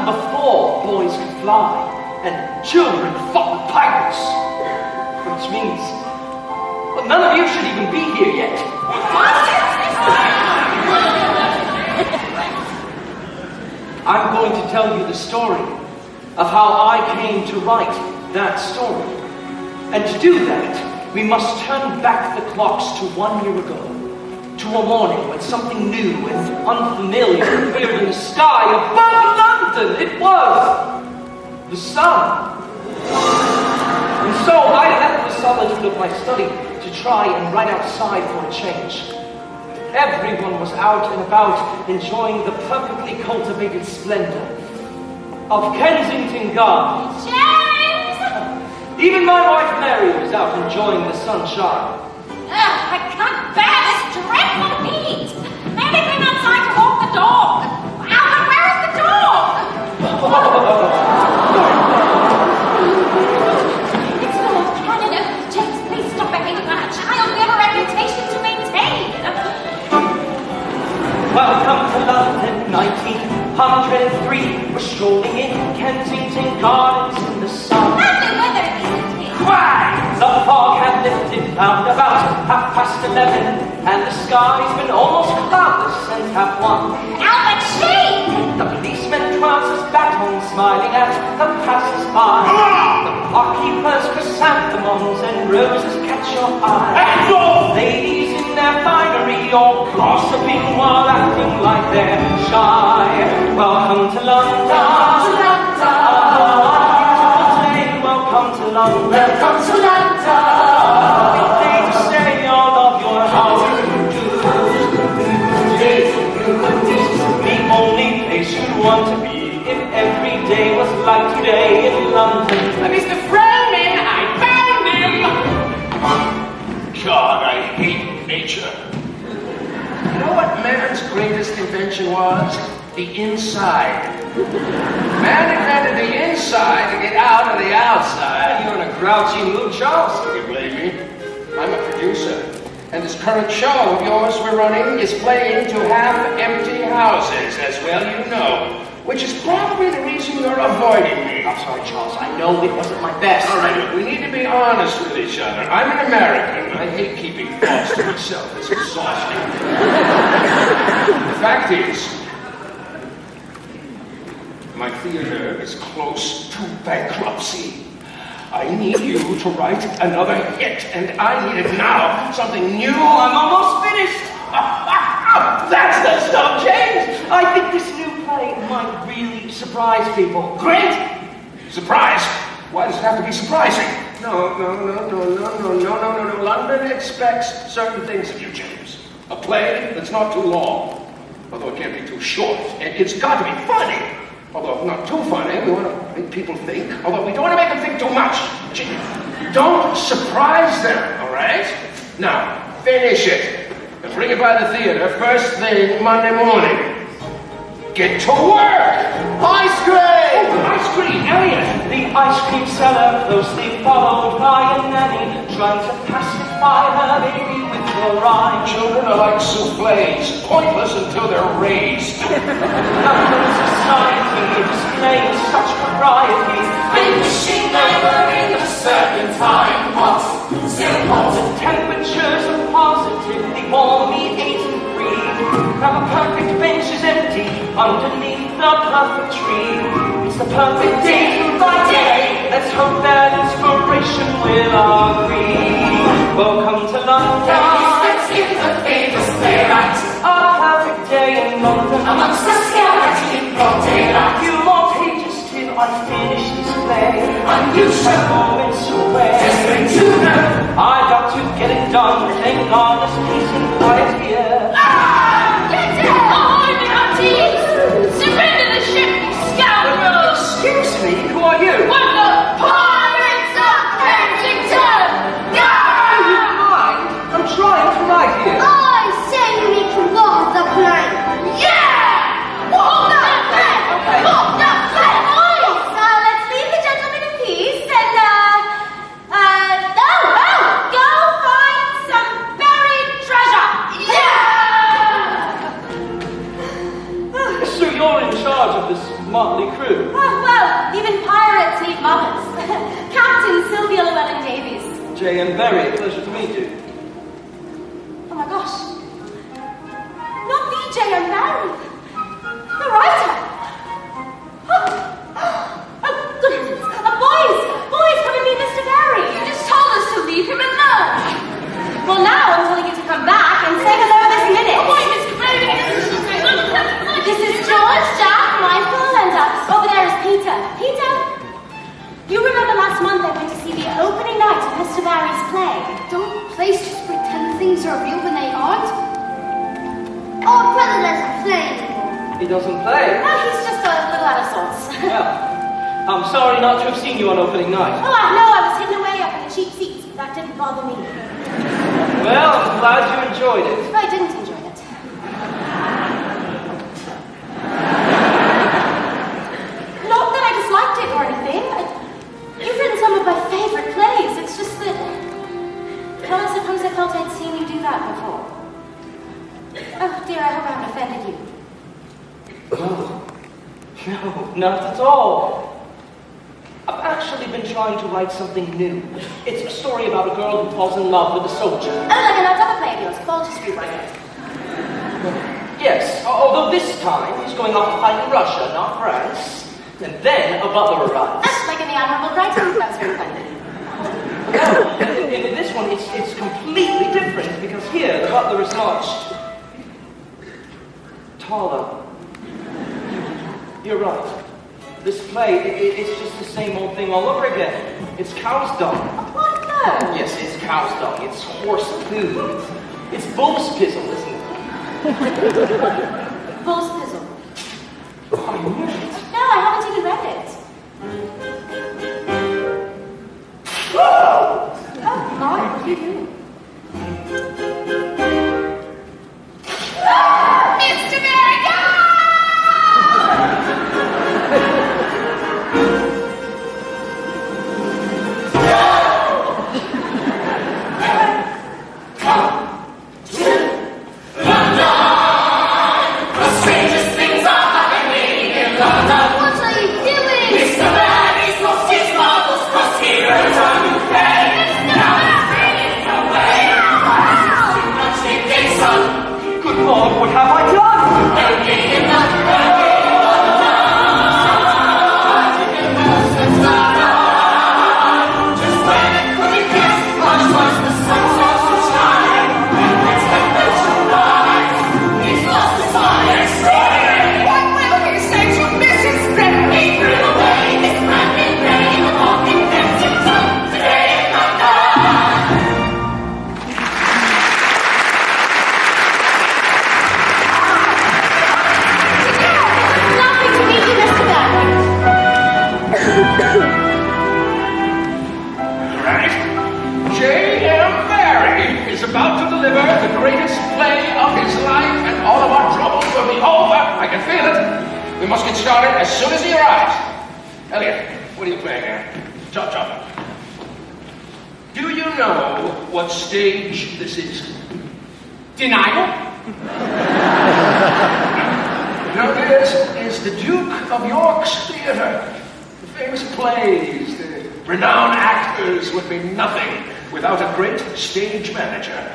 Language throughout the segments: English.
before boys could fly, and children fought with pirates. Which means, well, none of you should even be here yet. I'm going to tell you the story of how I came to write that story. And to do that, we must turn back the clocks to 1 year ago, to a morning when something new and unfamiliar appeared in the sky above London. It was the sun. And so I left the solitude of my study to try and write outside for a change. Everyone was out and about, enjoying the perfectly cultivated splendor of Kensington Gardens. James! Even my wife Mary was out enjoying the sunshine. I can't bear this dreadful heat. Maybe been outside to walk the dog. Albert, where is the dog? It's Lord Canada. James, please stop behaving like a child. We have a reputation to maintain. Welcome to London, 1903. We're strolling in Kensington Gardens in the sun. And the weather isn't it? Why? The fog had lifted round about 11:30, and the sky's been almost cloudless since 1:30. Albert, shake! The policeman twirls his baton, smiling at the passers-by. The barkeepers, chrysanthemums and roses catch your eye. Ladies in their finery, all gossiping while acting like they're shy. Welcome to London. Welcome to London. Welcome to London. Big day to say all of your house. The only place you'd want to be if every day was like today in London. Mr. Froman, I found him! God, I hate nature. You know what man's greatest invention was? The inside. Man invented the inside to get out of the outside. You're in a grouchy mood, Charles. Do you blame me? I'm a producer. And this current show of yours we're running is playing to half-empty houses, as well you know. Which is probably the reason you're avoiding me. I'm sorry, Charles. I know it wasn't my best. All right, look, we need to be honest with each other. I'm an American. I hate keeping thoughts to myself. It's exhausting. The fact is, my theater is close to bankruptcy. I need you to write another hit, and I need it now. Something new. I'm almost finished. That's the stuff, James. I think this new play might really surprise people. Great. Surprise. Why does it have to be surprising? No. London expects certain things of you, James. A play that's not too long, although it can't be too short. And it's got to be funny. Although not too funny, we want to make people think. Although we don't want to make them think too much. Don't surprise them, all right? Now, finish it. And bring it by the theater first thing Monday morning. Get to work! Ice cream! Ice cream, Elliot! The ice cream seller closely followed by a nanny, trying to pacify her baby with her rhyme. Children are like souffles, pointless until they're raised. London society displaying such propriety. I'm wishing I were in a certain time. Hot, still hot. The temperatures are positively balmy, 8 and 3. Now the perfect bench is empty underneath the perfect tree. It's the perfect day to write it. Let's hope that inspiration will agree. Welcome to London. Let's give the famous playwright A perfect day in London. amongst the scarlet in broad daylight. Few more pages till I finish this play. Unusual Moments away. just bring to know. I've got to get it done. Thank God there's peace and quiet here. Surrender the ship, you scoundrel! Excuse me, who are you? What the Pirates of Kensington! Never mind. I'm trying to write here. I say we need to walk the plank. Yeah! Walk that plank! Okay. Walk that plank! Boys, let's leave the gentleman in peace and, go find some buried treasure. Yeah! do? Oh, well, even pirates need mothers. Captain Sylvia Llewellyn Davies. J.M. Barrie, pleasure to meet you. Oh my gosh. Not the J.M. Barrie. The writer. Oh, good heavens. Boys, come and meet Mr. Barrie. You just told us to leave him alone. Well, now I'm telling you to come back and say hello this minute. Oh, Mr. Barrie. This is George, Jack, Michael, and over there is Peter. Peter, you remember last month I went to see the opening night of Mr. Barrie's play. Don't plays just pretend things are real when they aren't? Oh, brother doesn't play anymore. He doesn't play. No, he's just a little out of sorts. Well, I'm sorry not to have seen you on opening night. Oh, I know, I was hidden away up in the cheap seats, but that didn't bother me. Well, I'm glad you enjoyed it. No, I didn't enjoy it. Not that I disliked it or anything. You've written some of my favorite plays. It's just that... Well, I suppose I felt I'd seen you do that before. Oh, dear, I hope I haven't offended you. No, not at all. I've actually been trying to write something new. It's a story about a girl who falls in love with a soldier. Oh, like another play of yours, Quality Street, wasn't it? Yes, although this time he's going off to fight in Russia, not France. And then a butler arrives. Like in the Admirable Brighton. That's very funny. No, in this one it's completely different because here the butler is much taller. You're right. This play, it's just the same old thing all over again. It's cow's dung. What the? Yes, it's cow's dung. It's horse poo. It's bull's pizzle, isn't it? Bull's Pizzle. I knew it. No, I haven't even read it. Oh, Mark, what are you doing? Mr. Merrigan! What have I done? About to deliver the greatest play of his life, and all of our troubles will be over. I can feel it. We must get started as soon as he arrives. Elliot, what are you playing here? Chop, chop. Do you know what stage this is? Denial? No, this is the Duke of York's Theatre. The famous plays, the renowned actors would be nothing without a great stage manager.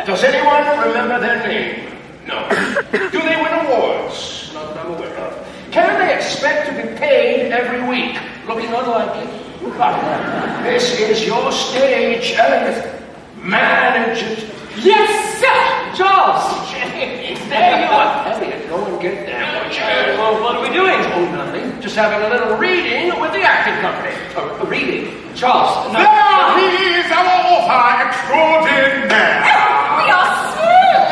Does anyone remember their name? No. Do they win awards? Not that I'm aware of. Can they expect to be paid every week? Looking unlikely. But this is your stage, Elliot. Manage it. Yes, sir! Charles! James, there you are. Elliot, go and get them. Well, what are we doing? Oh, nothing. Just having a little reading with the acting company. A reading? Charles, no. There he is, our author extraordinaire. We are so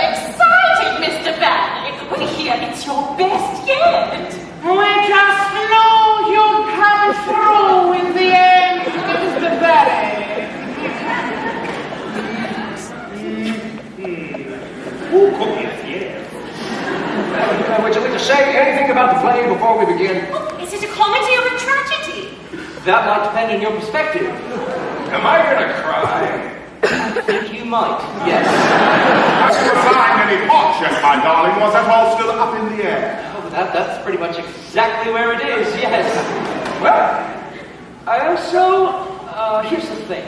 excited, Mr. Barrie. We hear it's your best yet. We just know you'll come through in the end, Mr. Barrie. Ooh, cookies, yeah. Would you like to say anything about the play before we begin? Oh, is it a comedy or a tragedy? That might depend on your perspective. Am I gonna cry? I think you might, yes. As to find any pot yet, my darling, was that all still up in the air? Oh, That's pretty much exactly where it is, yes. Well, Here's the thing.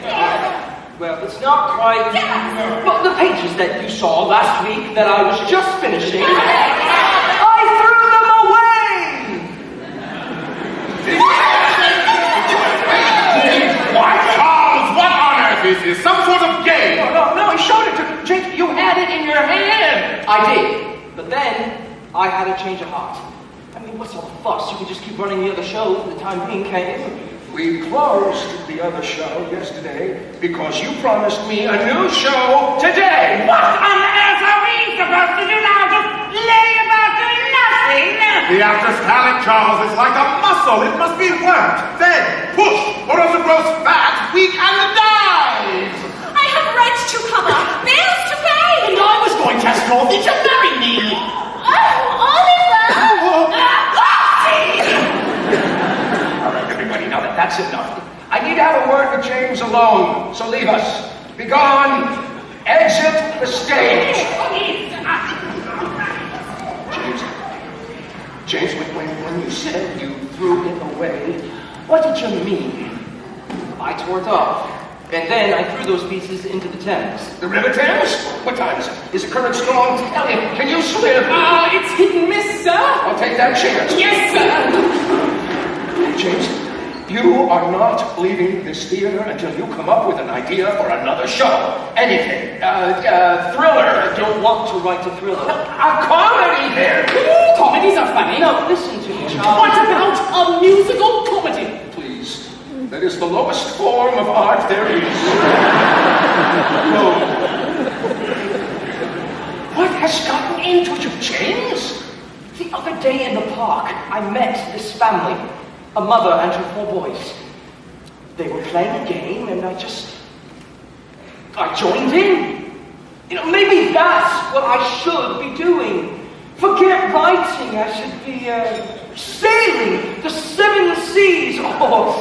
Well, it's not quite... Well, the pages that you saw last week that I was just finishing, I threw them away! Why, Charles, what on earth is this? Some sort of game? No, he showed it to me. Jake, you had it in your hand. I did, but then I had a change of heart. I mean, what's all the fuss? You can just keep running the other show for the time being, can't you? We closed the other show yesterday because you promised me a new show today. What on earth are we supposed to do now? Just lay about doing nothing? The actor's talent, Charles, is like a muscle. It must be worked, then pushed, or else it grows fat, weak, and dies. I have rent to cover, bills to pay. And I was going to ask Dorothy to marry me! Oh, Oliver! All right, everybody, now that's enough. I need to have a word with James alone, so leave us. Be gone. Exit the stage. James, when you said you threw it away, what did you mean? I tore it off. And then I threw those pieces into the Thames. The River Thames? What time is it? Is the current strong? Elliot, can you swim? It's hit and miss, sir. I'll take that chance. Yes, sir. James, you are not leaving this theater until you come up with an idea for another show. Anything. Thriller. I don't want to write a thriller. A comedy then. Comedies are funny. No, listen to me, Charles. What about a musical comedy? Please. That is the lowest form of art there is. No. What has gotten into you, James? The other day in the park, I met this family. A mother and her 4 boys. They were playing a game, and I joined in. You know, maybe that's what I should be doing. Forget writing, I should be sailing the 7 seas, or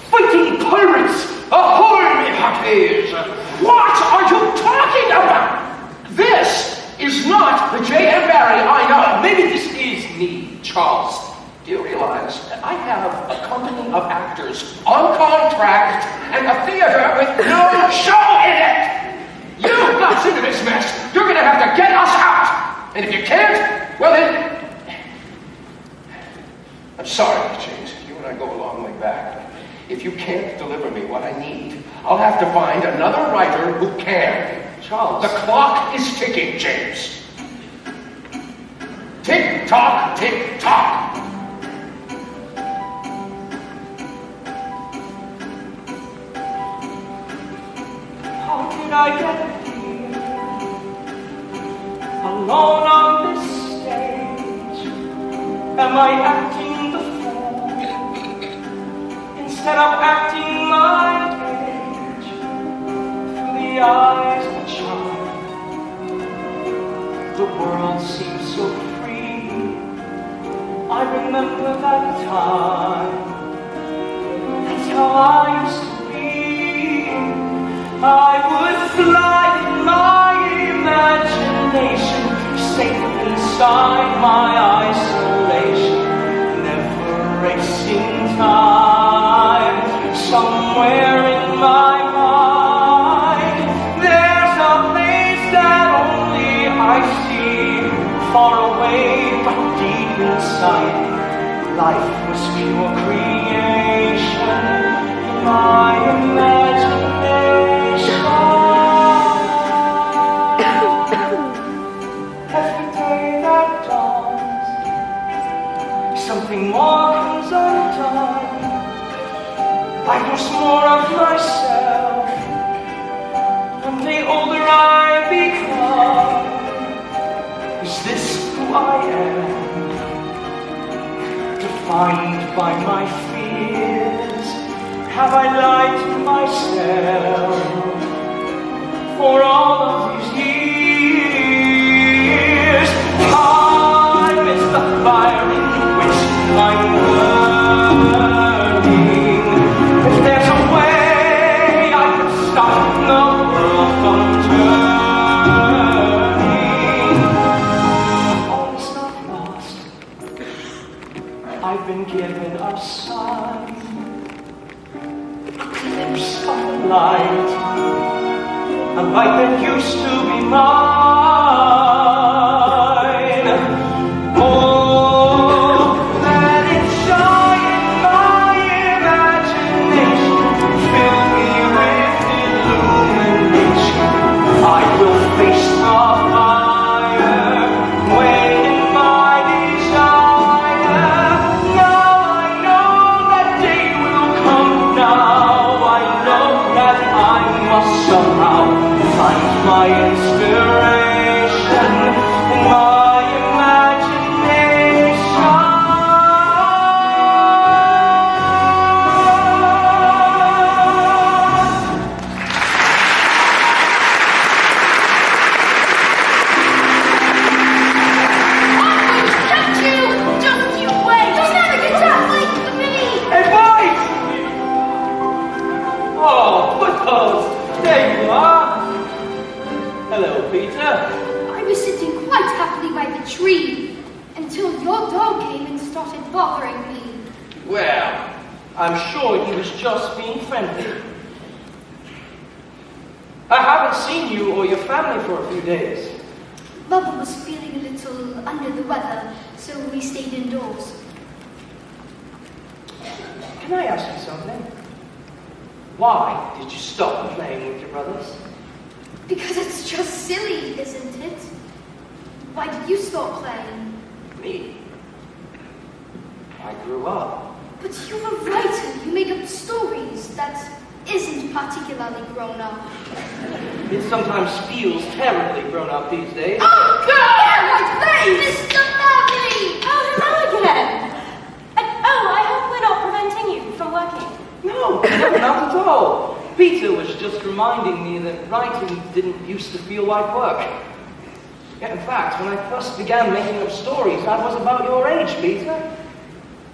fighting pirates. Ahoy, me hearties! What are you talking about? This is not the J.M. Barrie I know. Maybe this is me, Charles. Do you realize that I have a company of actors on contract and a theater with no show in it? You got into this mess. You're going to have to get us out. And if you can't, well then... I'm sorry, James. You and I go a long way back. If you can't deliver me what I need, I'll have to find another writer who can. Charles. The clock is ticking, James. Tick-tock, tick-tock. How did I get here? Alone on this stage. Am I acting the fool? Instead of acting my age through the eyes of a child. The world seems so free. I remember that time. That's how I used to be. I would fly in my imagination, safe inside my isolation, never racing time. Somewhere in my mind, there's a place that only I see, far away but deep inside. Life was pure creation in my imagination. Every day that dawns, something more comes undone. I lose more of myself, and the older I become. Is this who I am? Defined by my fears? Have I lied to myself for all of these years? Time is the fire in which I'm burning. If there's a way I could stop the world from turning, all is not lost. sun, glimpse of the light, a light that used to be mine. Oh, let it shine in my imagination, fill me with illumination. I will face the fire, wait in my desire. Now I know that day will come. Now I know that I must somehow find my inspiration in my imagination. Don't you! Just you wait! Don't ever get that way to me! Hey, boys! Oh, footballs! There you are! Hello, Peter. I was sitting quite happily by the tree until your dog came and started bothering me. Well, I'm sure he was just being friendly. I haven't seen you or your family for a few days. Mother was feeling a little under the weather, so we stayed indoors. Can I ask you something? Why did you stop playing with your brothers? Because it's just silly, isn't it? Why did you stop playing? Me? I grew up. But you're a writer. You make up stories. That isn't particularly grown up. It sometimes feels terribly grown up these days. Oh, God! Yeah, right there! Mr. Marley! Oh, hello again! Oh, I hope we're not preventing you from working. No, not at all. Peter was just reminding me that writing didn't used to feel like work. Yeah, in fact, when I first began making up stories, I was about your age, Peter.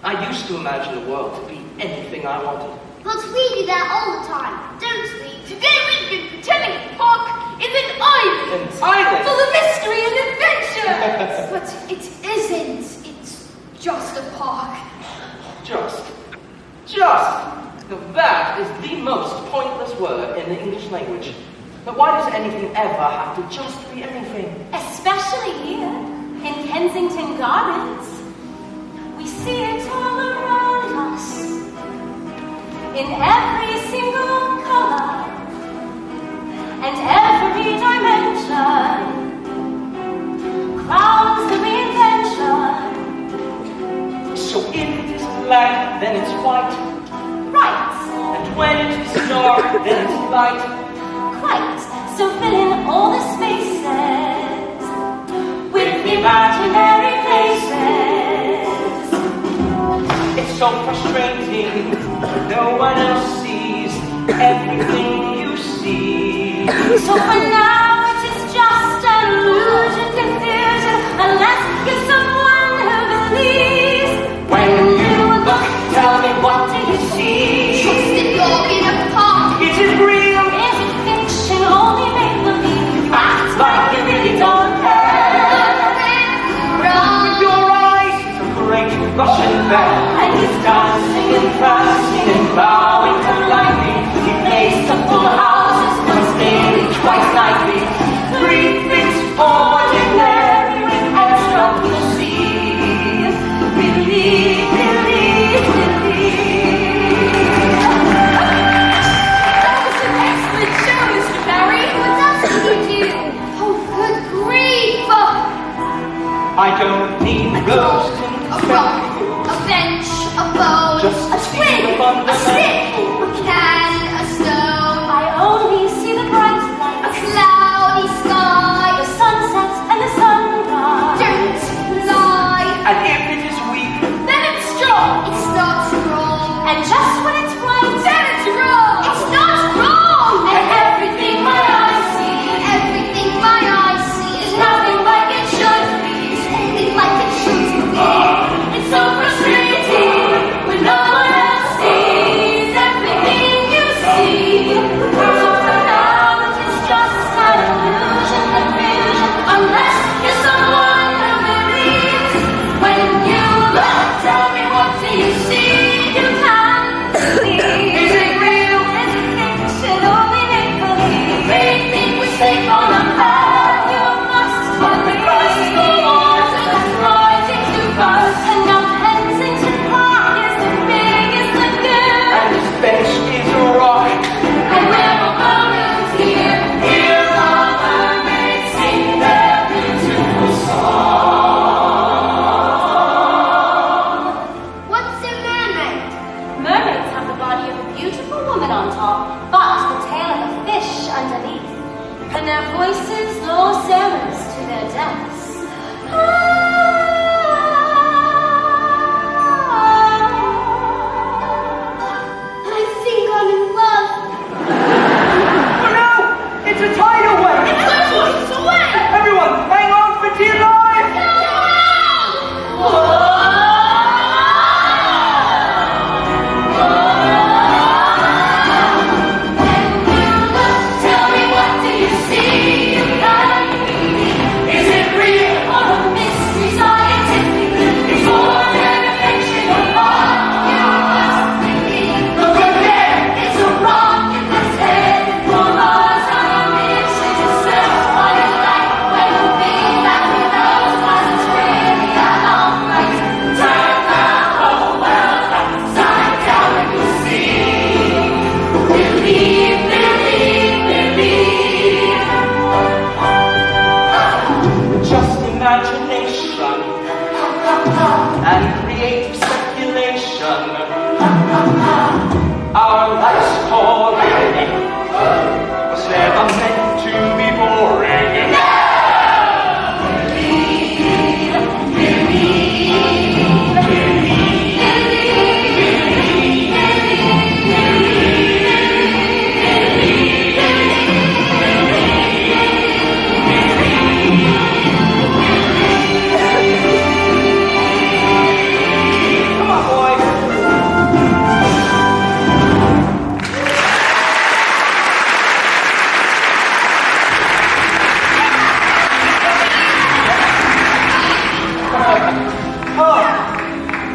I used to imagine the world to be anything I wanted. But we do that all the time, don't we? Today we've been pretending the park is an island. An island? Full of mystery and adventure. But it isn't. It's just a park. Just. Now that is the most pointless word in the English language. But why does anything ever have to just be anything? Especially here, in Kensington Gardens. We see it all around us, in every single color, and every dimension. Crowns the reinvention. So if it is black, then it's white. Right. And when it is dark, then it's light. Quite. So fill in all the spaces with imaginary places. It's so frustrating, no one else sees everything you see. So for now it is just an illusion, confusion, unless you're someone who believes. When you look, tell me, what do you see? Just a dog in a park. Is it real? Is it fiction, only make-believe? You act like you really don't care. With your eyes, it's a great Russian bell. And he's dancing and prancing and bowing politely. He plays to full houses, once daily, twice nightly. 3 things ordinary with extra to see. Believe, believe, believe. That was an excellent show, Mr. Barry. What else did you do? Oh, good grief! I don't need rose A rock, a bench, a bow, just a twig, a stick, and their voices lull sailors to their deaths. I think I'm in love. Oh no! It's a tidal wave! It's going to wash us away! Everyone, hang on for dear life! Tell me, what do you see? Is it real or a mystery scientific? It's more than a fiction of art. You must believe. Look at there, it's a rock in this head. For Mars on a mission to search for your life. Where you'll be back who knows, 'cause it's really a long flight. Turn the whole world upside down and you'll see. Believe, believe, believe. Just imagination and creative speculation. Our life's story was never meant to be boring. Come on, boys.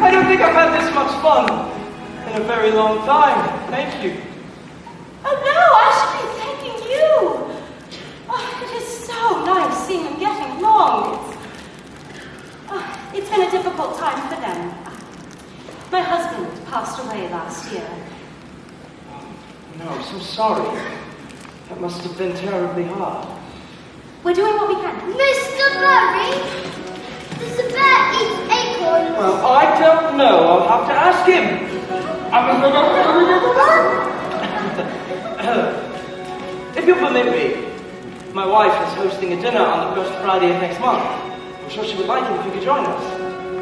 I don't think I've had this much fun in a very long time. Thank you. Oh no, I should be thanking you. Oh, it is so nice seeing them getting along. It's been a difficult time for them. My husband passed away last year. No, I'm so sorry. That must have been terribly hard. We're doing what we can. Mr. Murray, does the bear eat acorns? Well, I don't know. I'll have to ask him. If you'll permit me, my wife is hosting a dinner on the first Friday of next month. I'm sure she would like it if you could join us.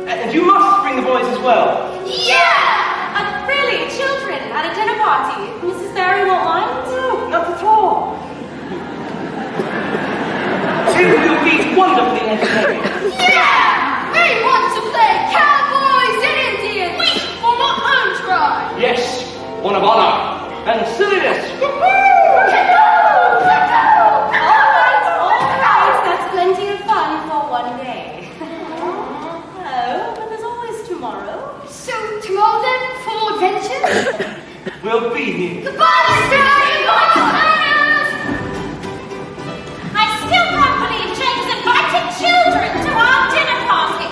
And you must bring the boys as well. Yeah! Really, children at a dinner party. Mrs. Barry won't mind? No, not at all. It will be wonderfully entertaining. Yeah! We want to play cowboys and Indians! We for my own tribe! Yes, one of honor and silliness. All right, that's plenty of fun for one day. Oh, but there's always tomorrow. So tomorrow then, for more adventures? We'll be here. Goodbye, Mr. Murray! I still can't believe James invited children to our dinner party.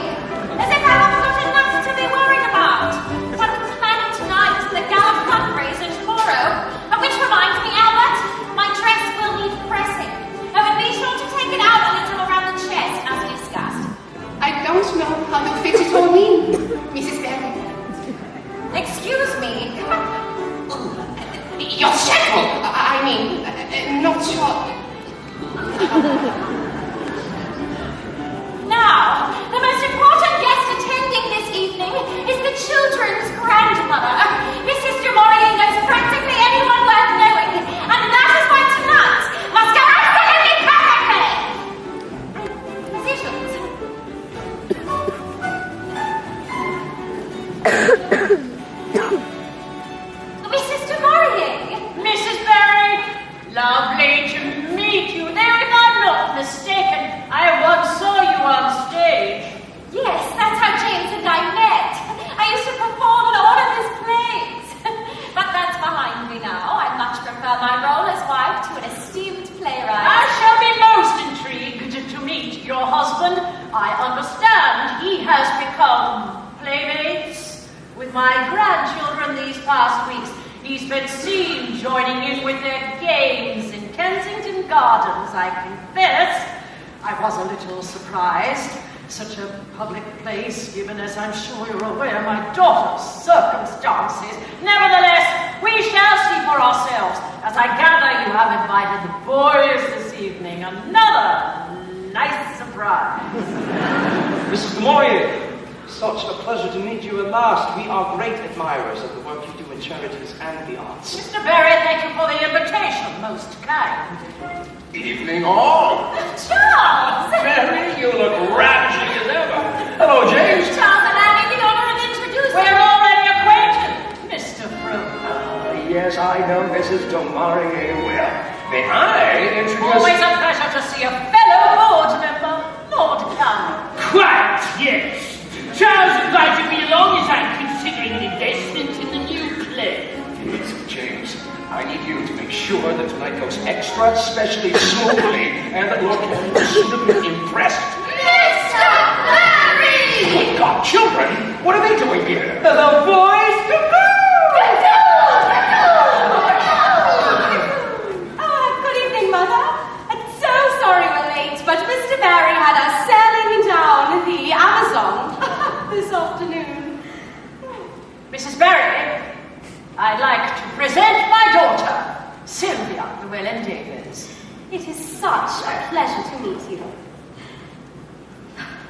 As if I haven't got enough to be worried about. What I'm planning tonight is the Gallop fundraiser tomorrow. Which reminds me, Albert, my dress will need pressing. And be sure to take it out a little around the chest, as discussed. I don't know how to fit it all in, Mrs. Barry. Excuse me. You're shameful. I mean, not short. Now, the most important guest attending this evening is the children's grandmother. Mrs. de Maurier knows practically anyone worth knowing, and that is why tonight must go absolutely perfectly. Positions. Mrs. de Maurier. Mrs. Barry, lovely to meet you there, if I'm not mistaken. I once saw you on stage. Yes, that's how James and I met. I used to perform in all of his plays. But that's behind me now. I much prefer my role as wife to an esteemed playwright. I shall be most intrigued to meet your husband. I understand he has become playmates with my grandchildren these past weeks. He's been seen joining in with their games in Kensington Gardens, I confess. I was a little surprised. Such a public place, given, as I'm sure you're aware, my daughter's circumstances. Nevertheless, we shall see for ourselves, as I gather you have invited the boys this evening. Moyer, such a pleasure to meet you at last. We are great admirers of the work you do in charities and the arts. Mr. Barry, thank you for the invitation. Most kind. Evening all. Charles! Mary, you look ravishing as ever. Hello, James. Charles and I make the honor of introducing. We're already acquainted, Mr. Frodo. Yes, I know Mrs. Domarie well. May I introduce... Always a pleasure to see a fellow board member, Lord Cameron. Quite, yes. Charles invited me along as I'm considering an investment in the new play. Listen, James, I need you to make sure that tonight goes extra especially smoothly and that Lord Cameron is suitably impressed. Mr. Barry! Good God, children, what are they doing here? Hello, boys! Good evening, Mother. I'm so sorry we're late, but Mr. Barry had us sailing down the Amazon this afternoon. Mrs. Barry, I'd like to present my daughter, Sylvia Llewellyn Davis. It is such a pleasure to meet you.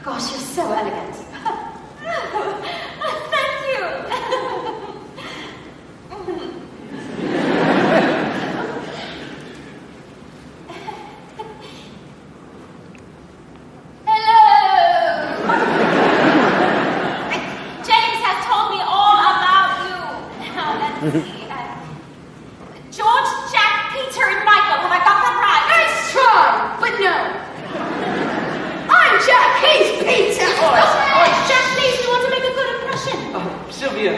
Gosh, you're so elegant. Thank you. Hello! James has told me all about you. Now, let's see. George, Jack, Peter, and Michael. Have I got that right? Nice try, but no. I'm Jack, he's Peter. Jack, please, you want to make a good impression? Sylvia,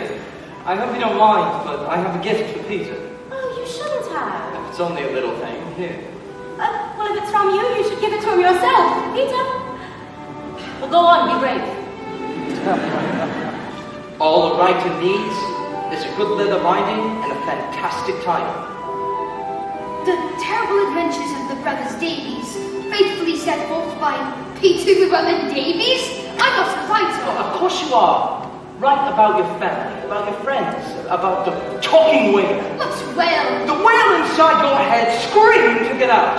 I hope you don't mind, but I have a gift for Peter. Oh, you shouldn't have. It's only a little thing. Here. Well, if it's from you, you should give it to him yourself. Peter? Well, go on, be brave. All the writer needs is a good leather binding and a fantastic title. The Terrible Adventures of the Brothers Davies, faithfully set forth by Peter Llewellyn Davies. I'm not a writer. Of course you are. Write about your family, about your friends, about the talking whale. What's whale? The whale inside your head screaming to get out.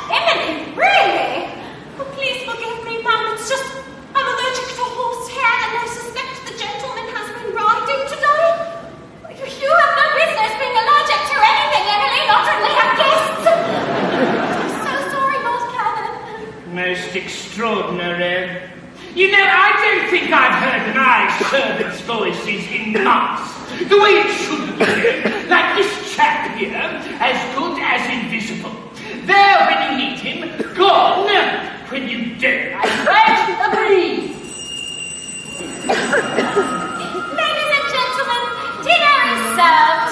Emily, really? Oh, please forgive me, Mum. It's just I'm allergic to horsehair and I suspect the gentleman has been riding today. You have no business being allergic to anything, Emily, not only our guests. I'm so sorry, Lord Cameron. Most extraordinary. You know, I don't think I've heard my servants' voices in months. The way it should be, like this chap here, as good as invisible. There when you need him, gone when you don't. I quite agree. Ladies and gentlemen, dinner is served.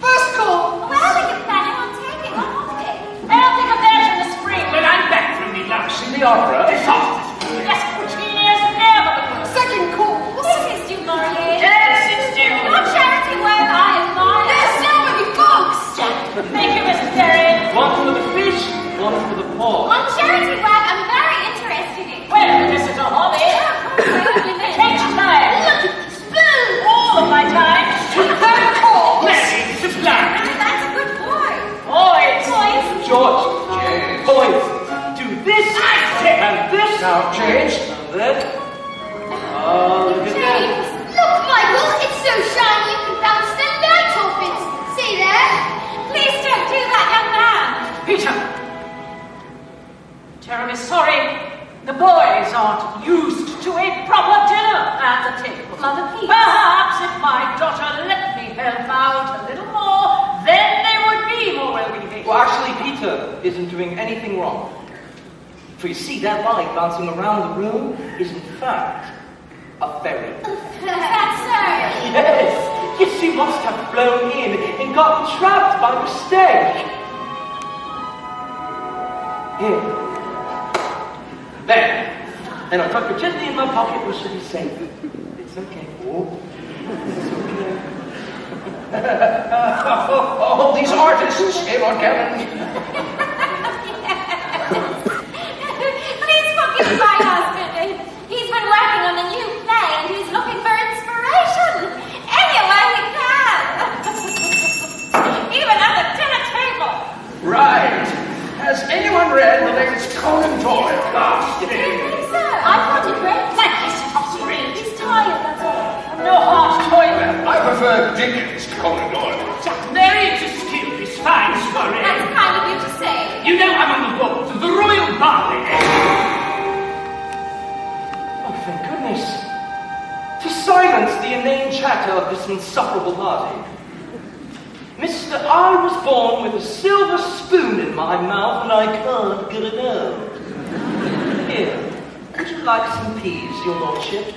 First call. Where are you planning on taking on holiday? I don't think I'm there till the spring. But I'm back from the last. See the opera? This office. Yes, Virginia's never the good. Second call. This is you, Laurier. Yes, it's due. Your charity work I admire. There's so many books. Thank you, Mrs. Barry. One for the fish, one for the poor. On charity work I'm very interested in. Well, this is a hobby. Takes time. Look at the spoon. All of my time. Third call. Very sublime. That's a good boy. Boys. Boys. George, James. boys, do this and this. Now, James. And then. Oh, look at that. James, look, Michael, it's so shiny you can bounce the light off it. See there? Please don't do that, young man. Peter. Terribly sorry. The boys aren't used to a proper dinner at the table. Mother, please. Perhaps if my daughter let me help out a little more, then they would be more well behaved. Well, actually, Peter isn't doing anything wrong. For you see, that light bouncing around the room is in fact a fairy. That's sir. Yes, yes, she must have flown in and got trapped by mistake. Here. There. And I'll tuck her gently in my pocket where she'll be safe. It's okay. Oh, it's okay. Oh, these artists, eh, Lord Cameron? I prefer Dickens to Conan Doyle. Married to steal this fine story. That's kind of you to say. You know I'm on the walls of the Royal Barley. Oh, thank goodness. To silence the inane chatter of this insufferable party. Mister, I was born with a silver spoon in my mouth and I can't get it out. Here, would you like some peas, your lordship?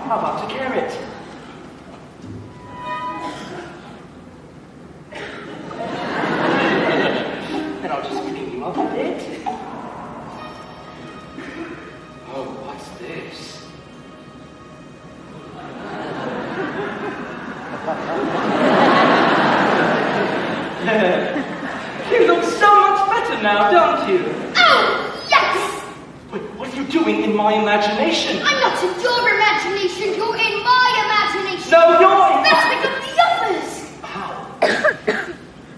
How about a carrot? And I'll just clean you up a bit. Oh, what's this? You look so much better now, don't you? Oh, yes! Wait, what are you doing in my imagination? I'm not in your imagination, you're in my imagination. No, you're in Let's pick up the others. How?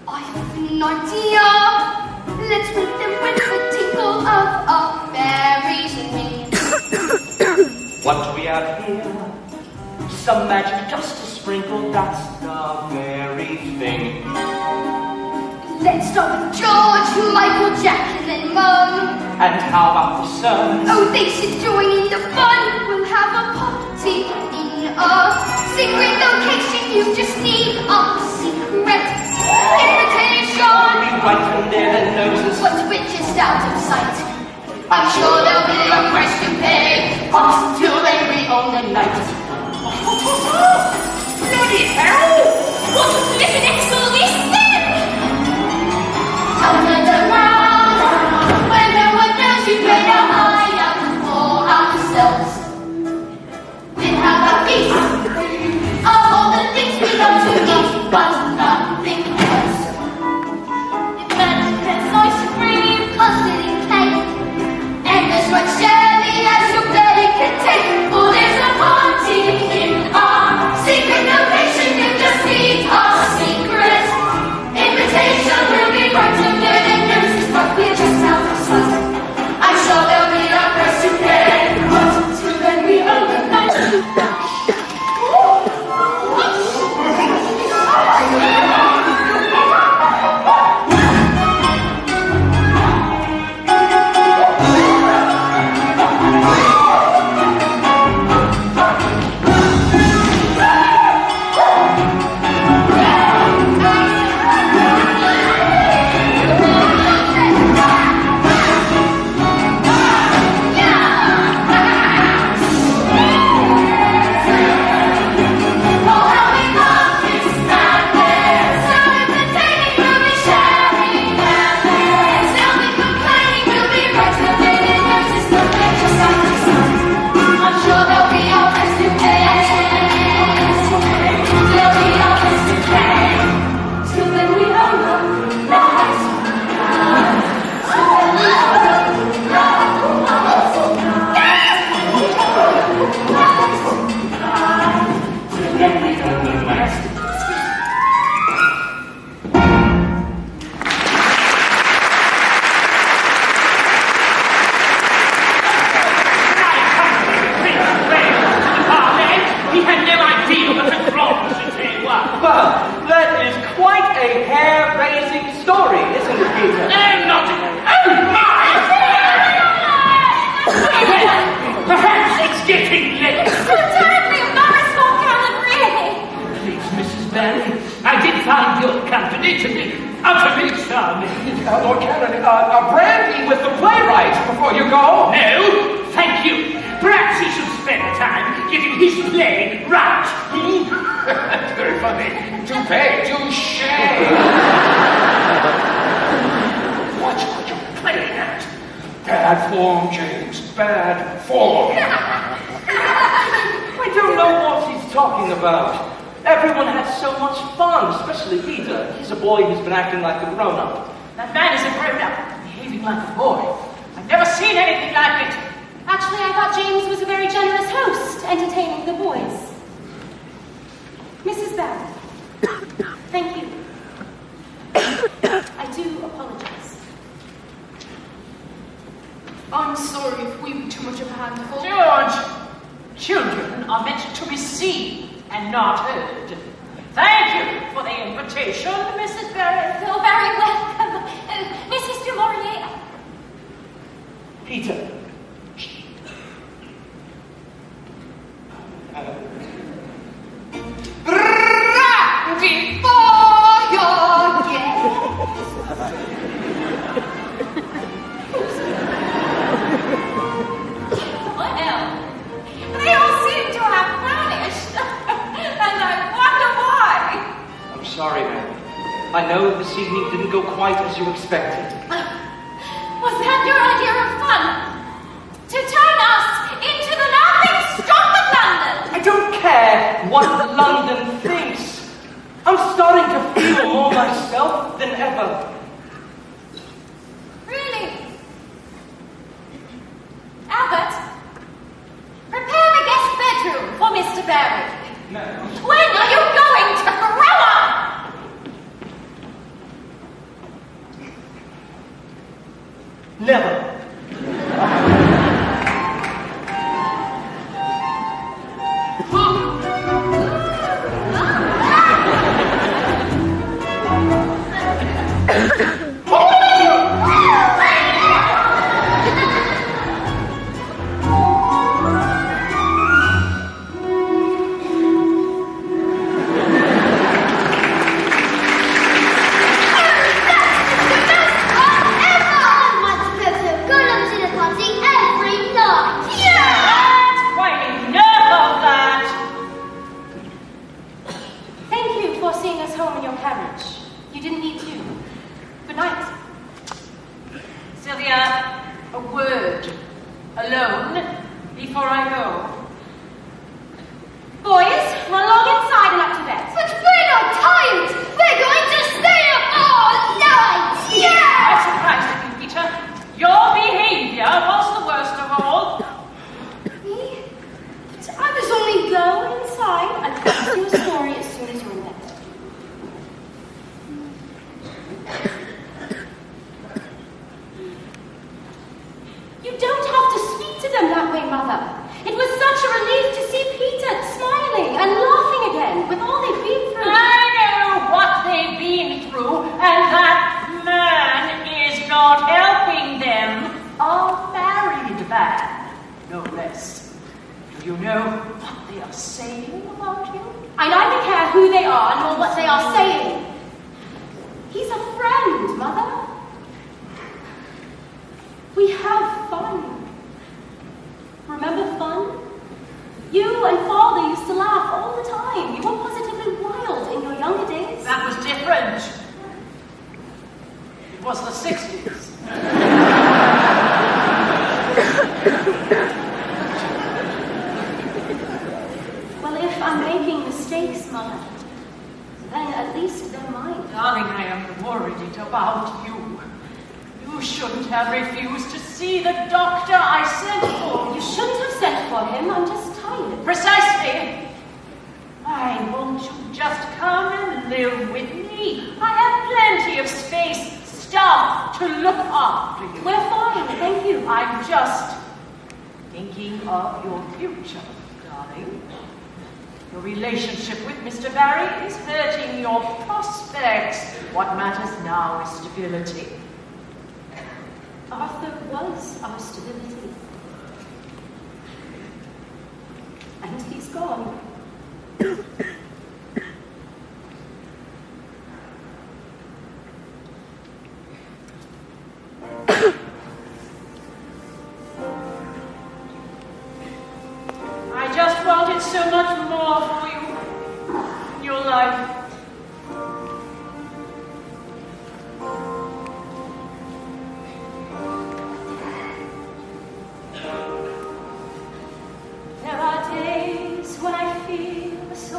I have an idea. Let's wake them with the tinkle of a fairy's wings. What do we have here? Some magic dust to sprinkle, that's the very thing. Let's start with George, Michael, Jack, and then Mum. And how about the sons? Oh, they should join in the fun. We'll have a party in a secret location. You just need a secret invitation. We right under their noses. But we're just out of sight. I'm sure there'll be a price to pay. Until then we own the night. Bloody hell! What a flippin' excellent is then? Under the ground, where no one knows we made a hideout for ourselves. We'll have a feast of all the things we love to eat, but nothing else. Imagine there's ice cream, custard and cake, and as much jelly as your belly can take. Oh, there's a party in our secret location. You just need a secret invitation. We'll be right to get in noses, but we're just out of sight. I'm sure there'll be a price to pay, but till then we own the night. Lord Canon, a brandy with the playwright before you go. No, thank you. Perhaps he should spend time getting his play right. Very funny. Touche. Watch what you're playing at. Bad form, James. Bad form. I don't know what he's talking about. Everyone had so much fun, especially Peter. He's a boy who's been acting like a grown-up. That man is a grown-up, behaving like a boy. I've never seen anything like it. Actually, I thought James was a very generous host, entertaining the boys. Mrs. Barry, thank you. I do apologize. I'm sorry if we were too much of a handful. George, children are meant to be seen and not heard. Thank you for the invitation, Mrs. Barrett. You're very welcome. Mrs. du Maurier. Peter. Before your guests. Well, they all seem to have vanished. And I wonder why. I'm sorry, Mary. I know this evening didn't go quite as you expected. Was that your idea of fun? To turn us into the laughing stock of London? I don't care what London thinks. I'm starting to feel more myself than ever. Really? Albert, prepare the guest bedroom for Mr. Barry. Ma'am. When are you going to grow up? Never. That's quite enough of that. Thank you for seeing us home in your carriage. You didn't need to. Good night. Sylvia, a word. Alone, before I go. Boys, run along inside and up to bed. But we're not tired. We're going to stay up all night. Yeah! I'm surprised at you, Peter. Your behavior was the worst of all. Me? But I was only go inside and tell you a story as soon as you're in bed. You don't have to speak to them that way, Mother. It was such a relief to see Peter smiling and laughing again with all they've been through. I know what they've been through, and that man is not helping them. A married man, no less. Do you know what they are saying about you? I neither care who they are nor what they are saying. He's a friend, Mother. We have fun. Remember fun? You and Father used to laugh all the time. You were positively wild in your younger days. That was different. It was the 60s. Well, if I'm making mistakes, Mother, then at least they're mine. Darling, I am worried about you. You shouldn't have refused to see the doctor I sent for. You shouldn't have sent for him. I'm just tired. Precisely. Why won't you just come and live with me? I have plenty of space, stuff to look after you. We're fine, thank you. I'm just thinking of your future, darling. Your relationship with Mr. Barry is hurting your prospects. What matters now is stability. Arthur was our stability. And he's gone. I just wanted so much more for you in your life. There are days when I feel so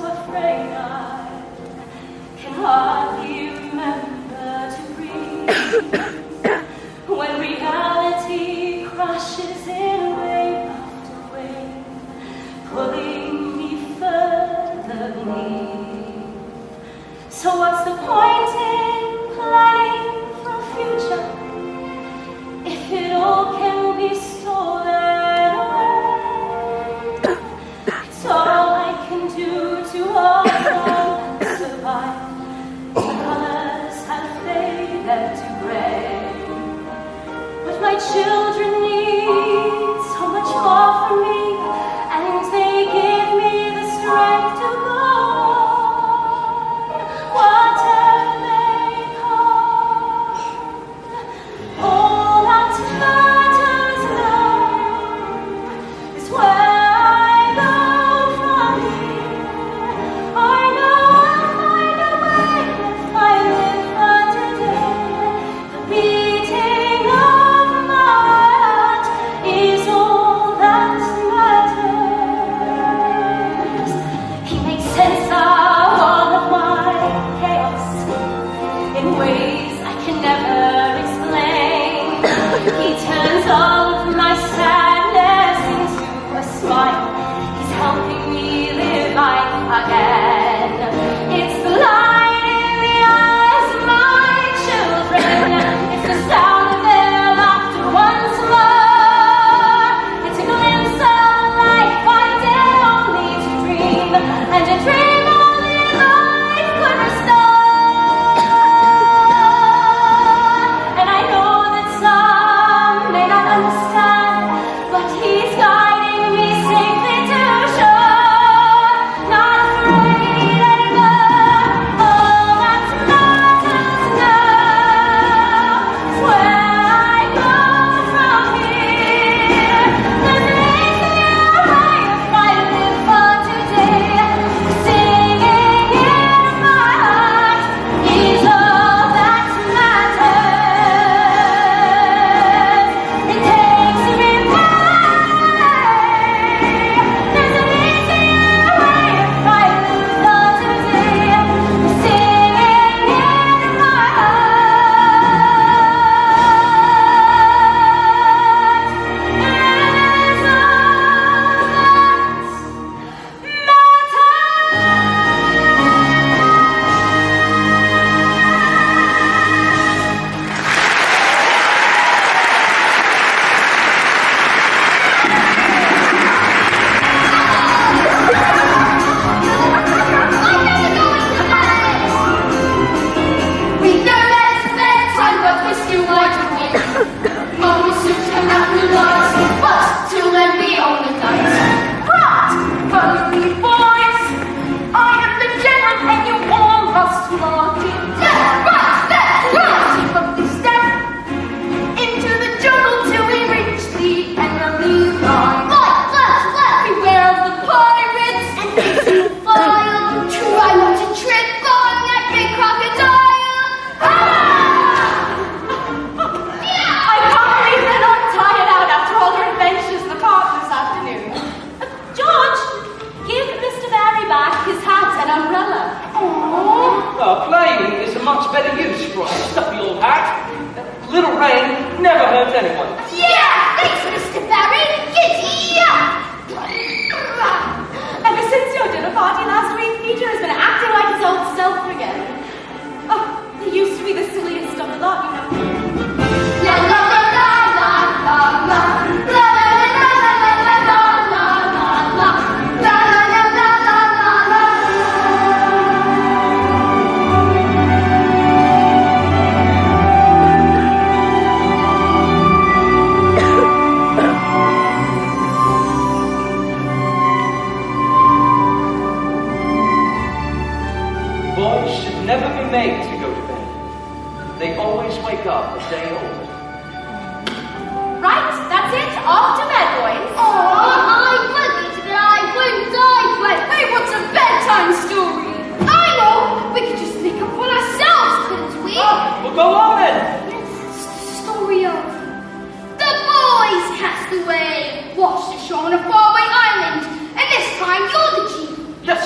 on a faraway island, and this time you're the chief. Yes,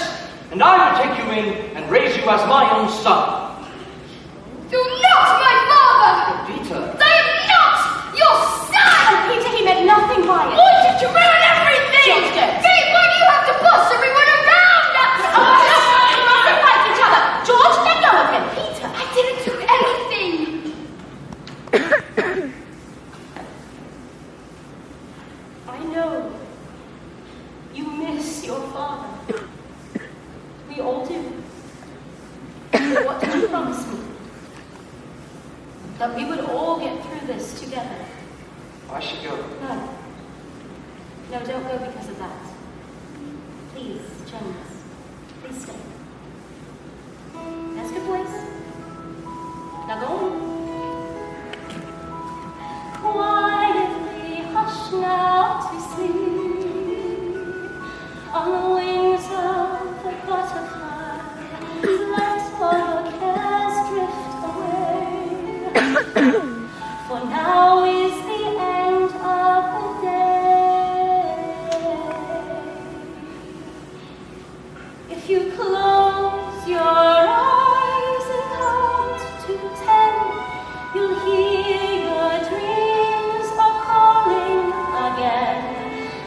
and I will take you in and raise you as my own son. You're not my father! Peter. I am not your son! Oh, Peter, he meant nothing by it. Why did you ruin everything? George, don't. Babe, why do you have to boss everyone around? That's Oh, no, you mustn't fight each other. George, let go of him. Peter. I didn't do anything. I know. You miss your father. We all do. But what did you promise me? That we would all get through this together. I should go. No. No, don't go because of that. Please, James. Please stay. That's a good place. Now go on. Quietly hush now to sleep on the wings of the butterfly. Let all your cares drift away. For now is the end of the day. If you close your eyes and count to 10, you'll hear your dreams are calling again.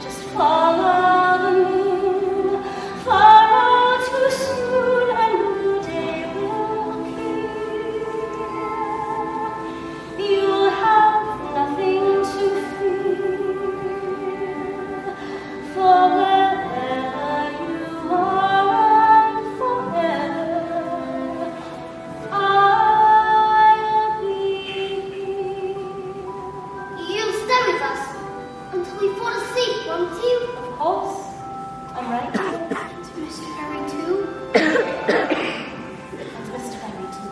Just follow the moon, follow too soon, and new day will appear. You'll have nothing to fear, for wherever you are and forever, I'll be here. You'll stay with us until we fall asleep, won't you? Of course, I'm right here. To Mr. Harry too? And Mr. Barry too.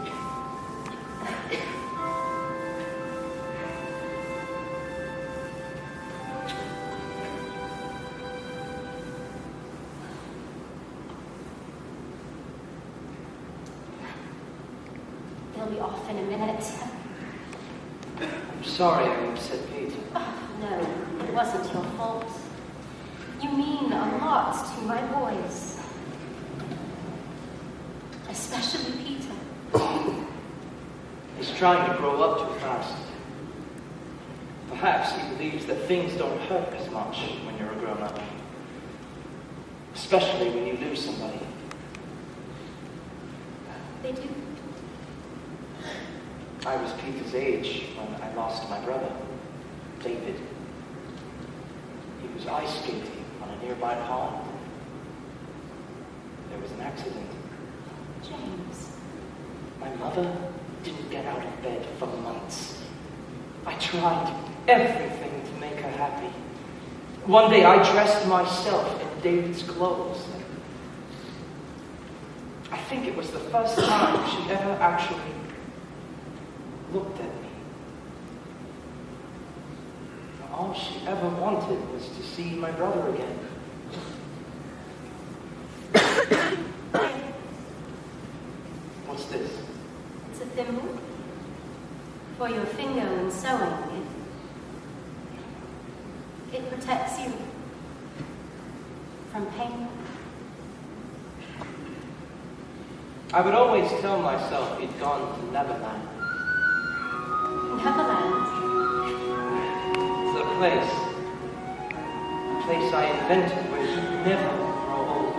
They'll be off in a minute. I'm sorry I upset Peter. Oh, no, it wasn't your fault. You mean a lot to my boys. Especially Peter. He's trying to grow up too fast. Perhaps he believes that things don't hurt as much when you're a grown-up. Especially when you lose somebody. They do. I was Peter's age when I lost my brother, David. He was ice skating on a nearby pond. There was an accident. James. My mother didn't get out of bed for months. I tried everything to make her happy. One day I dressed myself in David's clothes. I think it was the first time she ever actually looked at me. All she ever wanted was to see my brother again. What's this? It's a thimble for your finger when sewing. It protects you from pain. I would always tell myself he'd gone to Neverland. Neverland. It's a place I invented where you never grow old.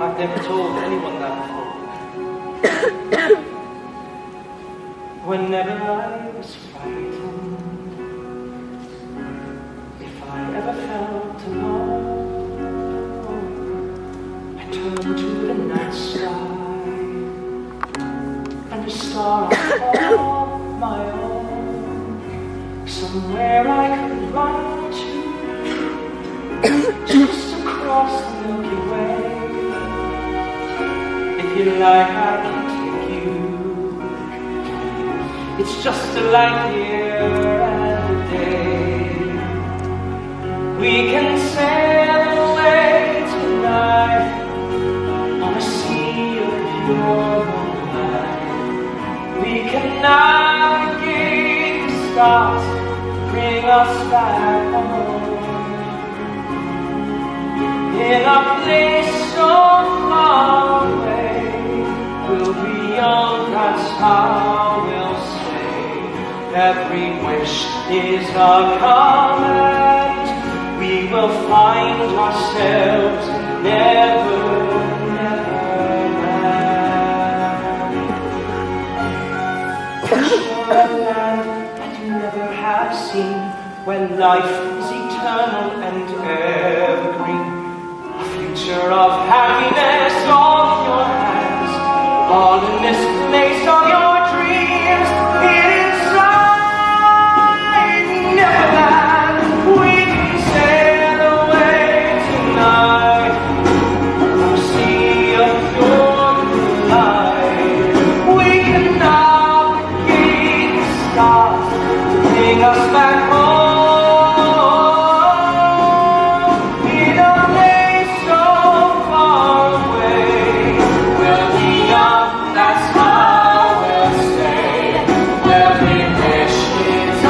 I've never told anyone that before. Whenever I was frightened, if I ever felt alone, I turned to the night sky and a star I call my own, somewhere I could run to, just across the Milky Way. If you like, I can take you. It's just a light year and a day. We can sail away tonight on a sea of pure moonlight. We can navigate the stars us back home. In a place so far away, we'll be young, that's how we'll stay. Every wish is a command. We will find ourselves never, never land. A land that you never have seen, where life is eternal and evergreen. A future of happiness on your hands, all in this place of your dreams. Inside Neverland, we can sail away tonight. The sea of pure light. We can navigate the stars to bring us back home. In a place so far away, we'll be young, that's how we'll stay. Every wish is a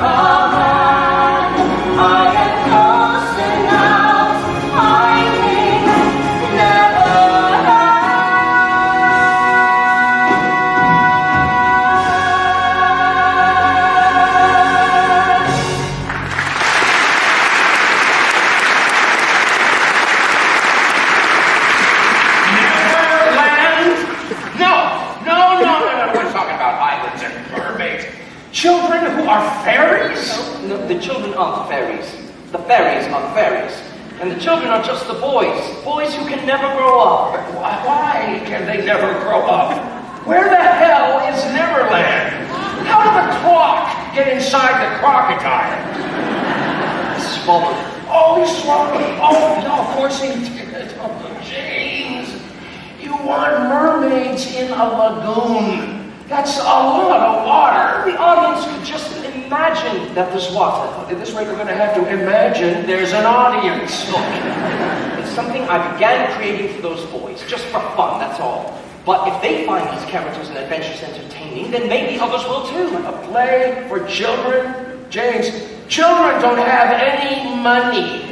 command. I am close enough to finding Neverland. Neverland? No. We're talking about islands and mermaids. Children who are fairies? No, the children aren't fairies. The fairies are fairies. And the children are just the boys. Boys who can never grow up. Why can they never grow up? Where the hell is Neverland? How did the clock get inside the crocodile? Swallowed. Oh, he swallowed it. Oh, no, of course he did. Oh, James, you want mermaids in a lagoon. That's a lot of water. The audience could just imagine that there's water. At this rate, we're going to have to imagine there's an audience. Look, it's something I began creating for those boys, just for fun, that's all. But if they find these characters and adventures entertaining, then maybe others will too. A play for children? James, children don't have any money.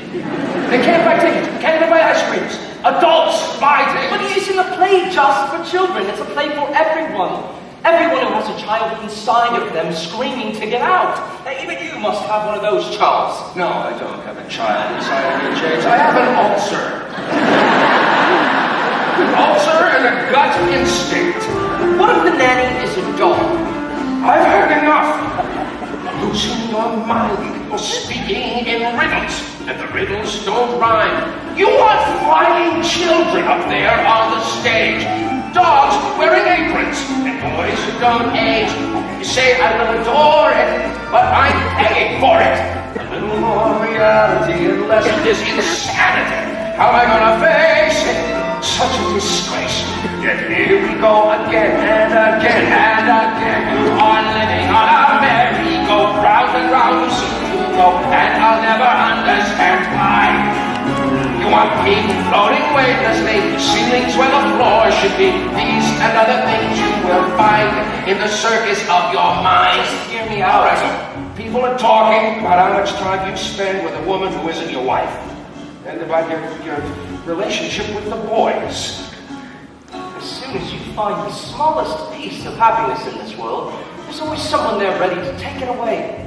They can't buy tickets, can't even buy ice creams. Adults buy But tickets. it isn't a play just for children, it's a play for everyone. Everyone who has a child inside of them screaming to get out. Now, even you must have one of those, Charles. No, I don't have a child inside of me, James. I have an ulcer. Ulcer and a gut instinct. What if the nanny is a dog? I've heard enough. Losing your mind or speaking in riddles, and the riddles don't rhyme. You want flying children up there on the stage, dogs wearing aprons, and boys who don't age. You say I will adore it, but I'm paying for it. A little more reality and less of this insanity. How am I gonna face it? Such a disgrace. Yet here we go again and again and again. You are living on a merry-go, round and round you seem to go, and I'll never understand why. You want people floating weightlessly, ceilings where the floor should be. These and other things you will find in the circus of your mind. Hear me out. All right, so people are talking about how much time you spend with a woman who isn't your wife, and about your relationship with the boys. As soon as you find the smallest piece of happiness in this world, there's always someone there ready to take it away.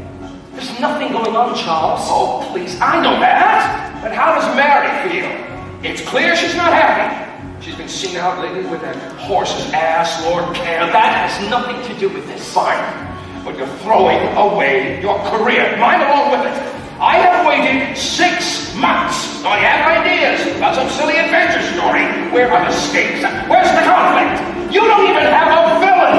There's nothing going on, Charles. Oh, please, I know that. But how does Mary feel? It's clear she's not happy. She's been seen out lately with that horse's ass, Lord Camp. That has nothing to do with this. Fine, but you're throwing away your career. Mine along with it. I have waited 6 months. I have ideas about some silly adventure story. Where are the stakes? Where's the conflict? You don't even have a villain.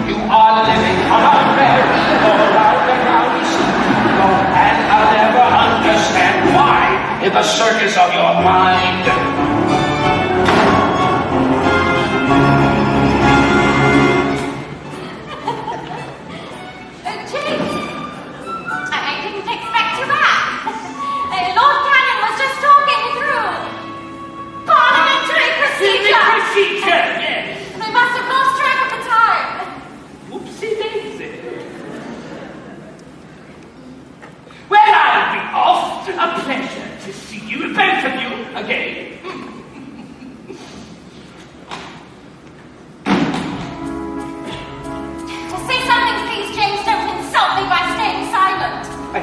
You are living on a merry-go-round and round you seem to go, and I'll never understand why in the circus of your mind. James, I didn't expect you back. Lord Cannon was just talking through parliamentary procedure. Procedure, yes. They must have lost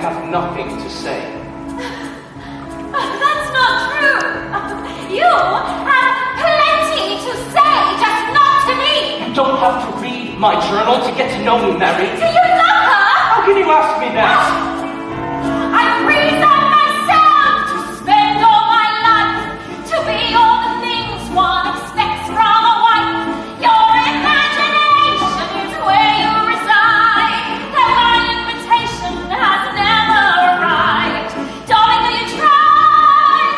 have nothing to say. That's not true. You have plenty to say, just not to me. You don't have to read my journal to get to know me, Mary. Do you love her? How can you ask me that? I've resigned myself to spend all my life, to be all the things one expects from a wife. Your imagination is where you reside, though my invitation has never arrived. Darling, will you try?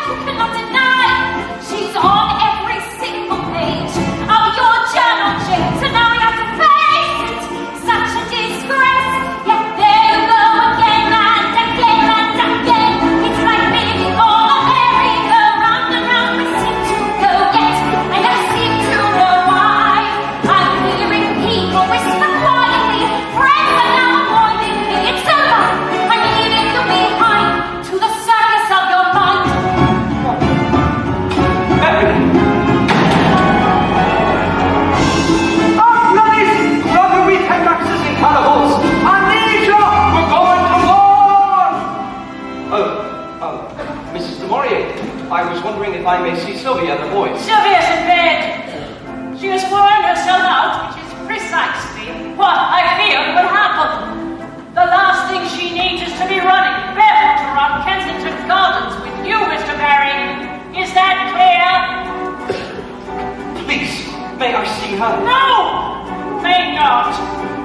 You cannot deny she's on every single page of your journal, James, and now we have to face it. Such a disgrace, yet there you go again and again and again. It's like being on a merry-go-round and round we seem to go yet, and I seem to know why. I'm hearing people whisper quietly, friends are now avoiding me. It's a lie. I'm leaving you behind to the circus of your mind. Mary! Ladies! Brother, we take axes and cannibals! Amnesia! We're going to war! Mrs. de Maurier, I was wondering if I may see Sylvia and the boys. Sylvia's in bed. She has worn herself out, which is precisely what I feared would happen. The last thing she needs is to be running barefoot around Kensington Gardens with you, Mr. Barry. Is that clear? Please, may I see her? No! May not.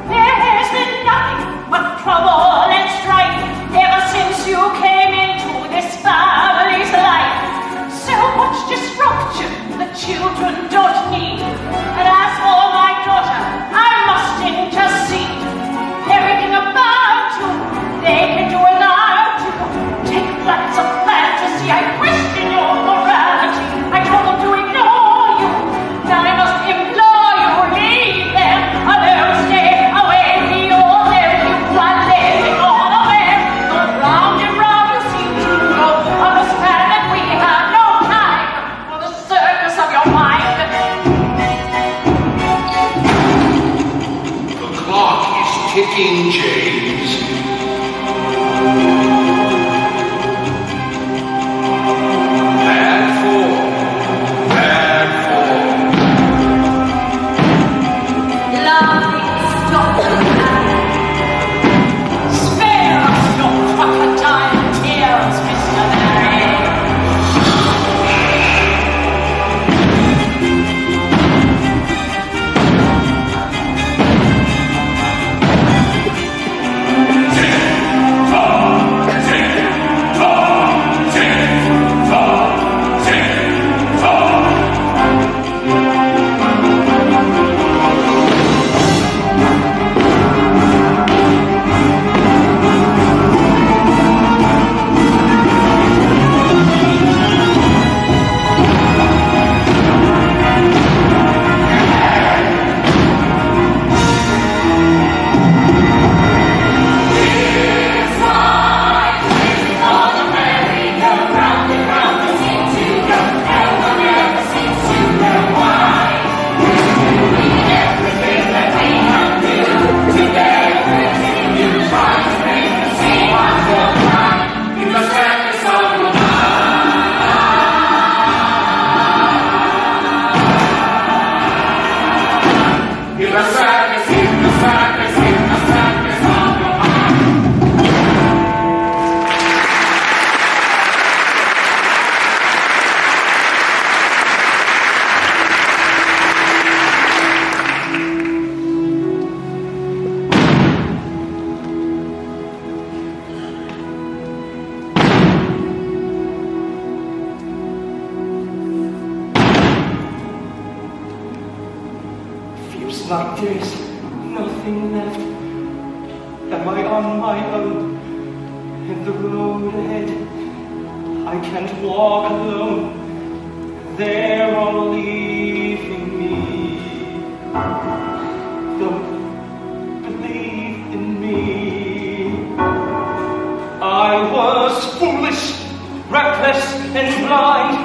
There has been nothing but trouble and strife ever since you came into this family's life. So much disruption the children don't need. And as for my daughter, I must intercede. Everything about you, they can do without you. Take flights of fantasy, I question your morality. I told them to ignore you. Now I must implore you, leave them alone, stay away, be all there you are living all away. Go round and round you seem to go. Understand that we have no time for the circus of your mind. The clock is ticking, James. Bad form. Bad form. Laughing, stop the Spare us your crocodile tears, Mr. Barry. Feels like there's nothing left. Am I on my own in the road ahead? I can't walk alone. They're all leaving me. Don't believe in me. I was foolish, reckless, and blind.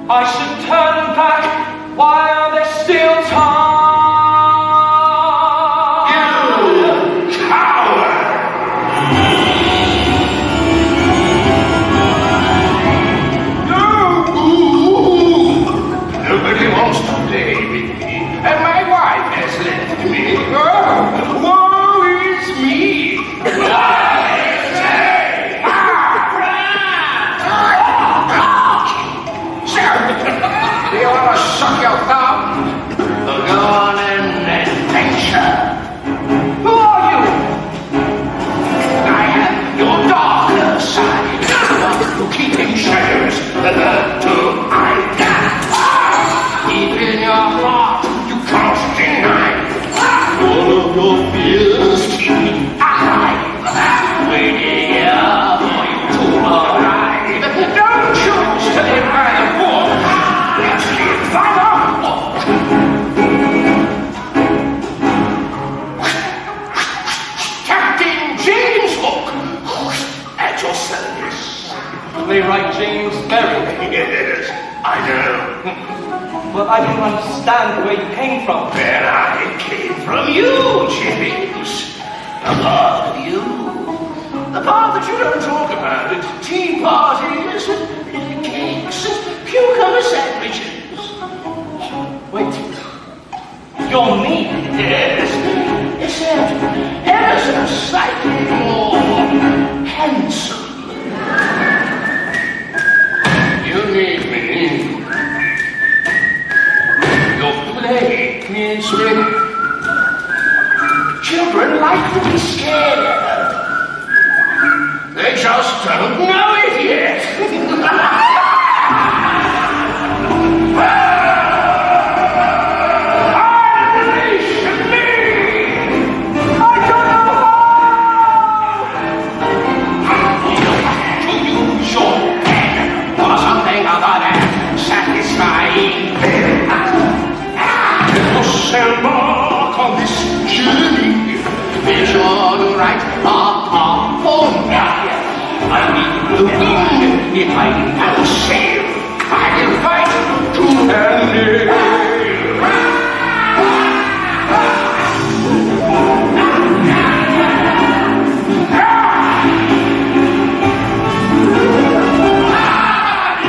I should turn back while there's still time. You coward! playwright James Berry. Yes, I know. But I don't understand where you came from. Where I came from you, James. A part of you. The part that you don't talk about at tea parties and cakes and cucumber sandwiches. Wait, you're me? Yes, except ever so slightly more handsome. You need me. Your play needs me. Children like to be scared. They just don't know it yet. Embark on this journey. Be sure to write a poem. I'll be the wind if I will sail. I will fight to end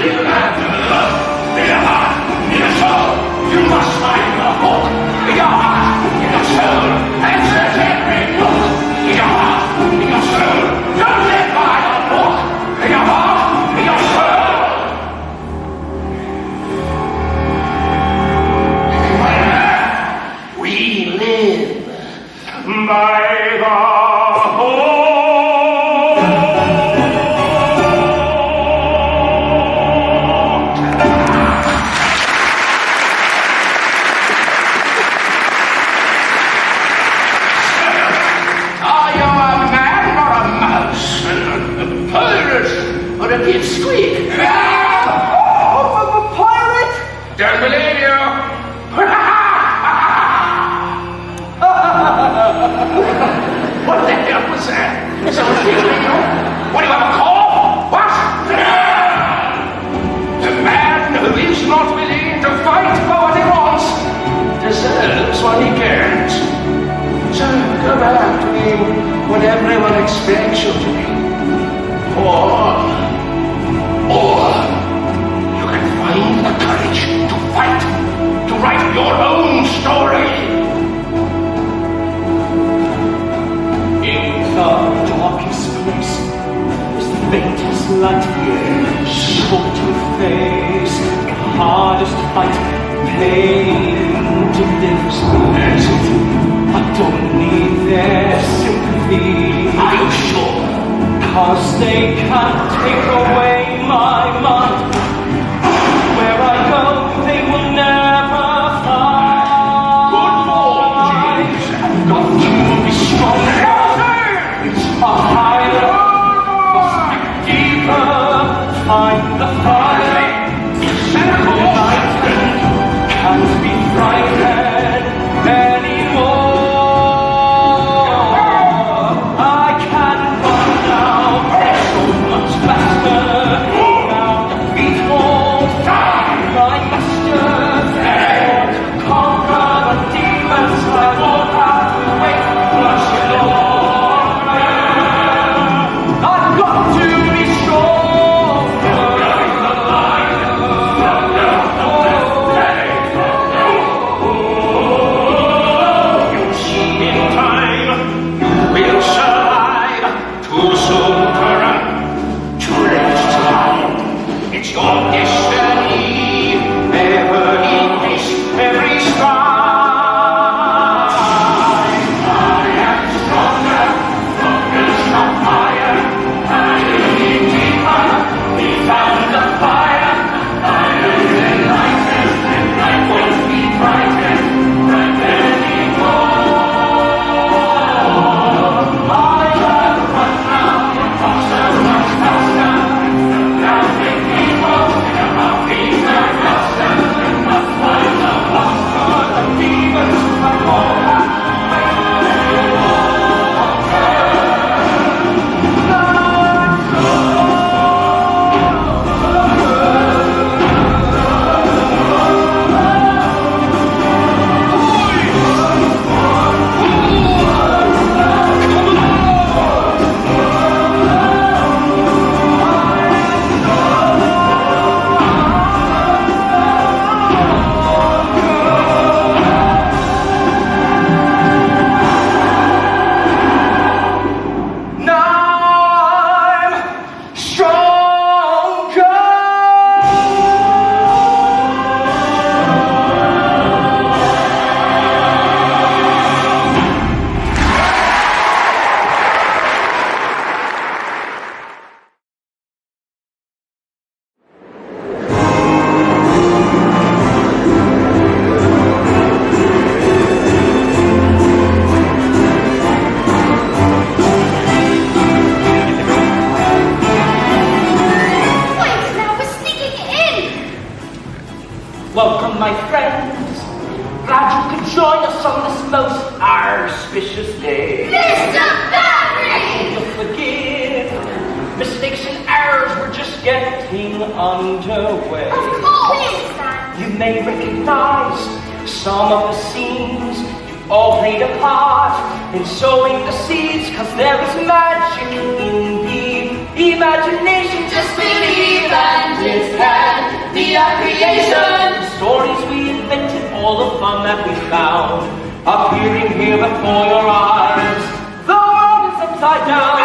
You have to love in your heart, in your soul. You must find the hook. In your heart, in your soul, and search every nook. In your heart, in your soul, don't live by the book. In your heart, in your soul. We live by the hook. Or a pipsqueak. Oh, I'm a pirate! Don't believe you. What the hell was that? Someone tickling you? What do you have a call? What? The man who is not willing to fight for what he wants deserves what he gets. So go back to being what everyone expects you to be. Or you can find the courage to fight, to write your own story. In the darkest place, is the faintest light. Short to face, hardest to fight. Pain delivers me. I don't need their sympathy. Are you sure? 'Cause they can't take away my mind. Where I go, they will never find. Good Lord, James. Got to be stronger. It's a higher, must be deeper. Find the fire. Can't be frightened anymore. I can run now so much faster. Now recognize some of the scenes you all played a part in sowing the seeds, 'cause there is magic in the imagination. Just believe and it can be a creation. The stories we invented, all the fun that we found, appearing here before your eyes. The world is upside down.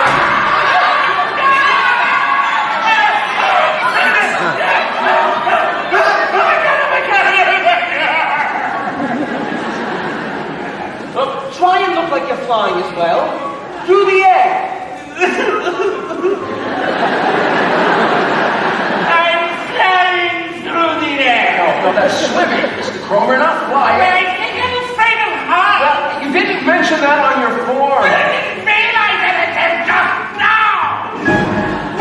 Try and look like you're flying as well. Through the air. I'm flying through the air. No, that's swimming, Mr. Cromer, not flying. I think I'm afraid of heights. Well, you didn't mention that on your form. I didn't realize it until just now.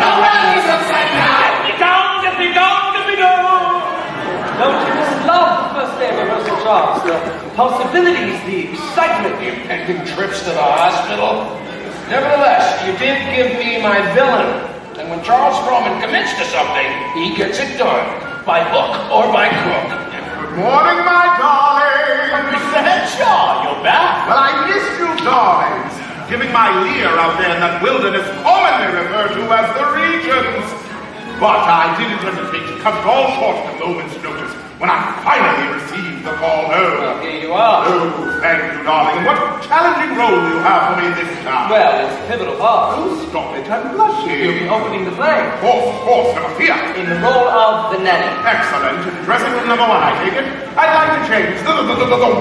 The world is upside down. Be gone. Don't you just love the first day of rehearsal, Charles? The possibilities, the excitement. The impending trips to the hospital. Nevertheless, you did give me my villain. And when Charles Frohman commits to something, he gets it done. By hook or by crook. Good morning, my darling. Mr. Henshaw, you're back. Well, I missed you, darlings. Giving my leer out there in that wilderness commonly referred to as the regions. But I didn't hesitate to cut it all short at a moment's notice when I finally received the call home. Well, here you are. Oh, thank you, darling. And what a challenging role you have for me this time. Well, it's a pivotal part. Oh, stop it, I'm You'll be blushing. opening the play. Of course, never fear. In the role of the nanny. Excellent. Dressing room number 1, I take it. I'd like to change the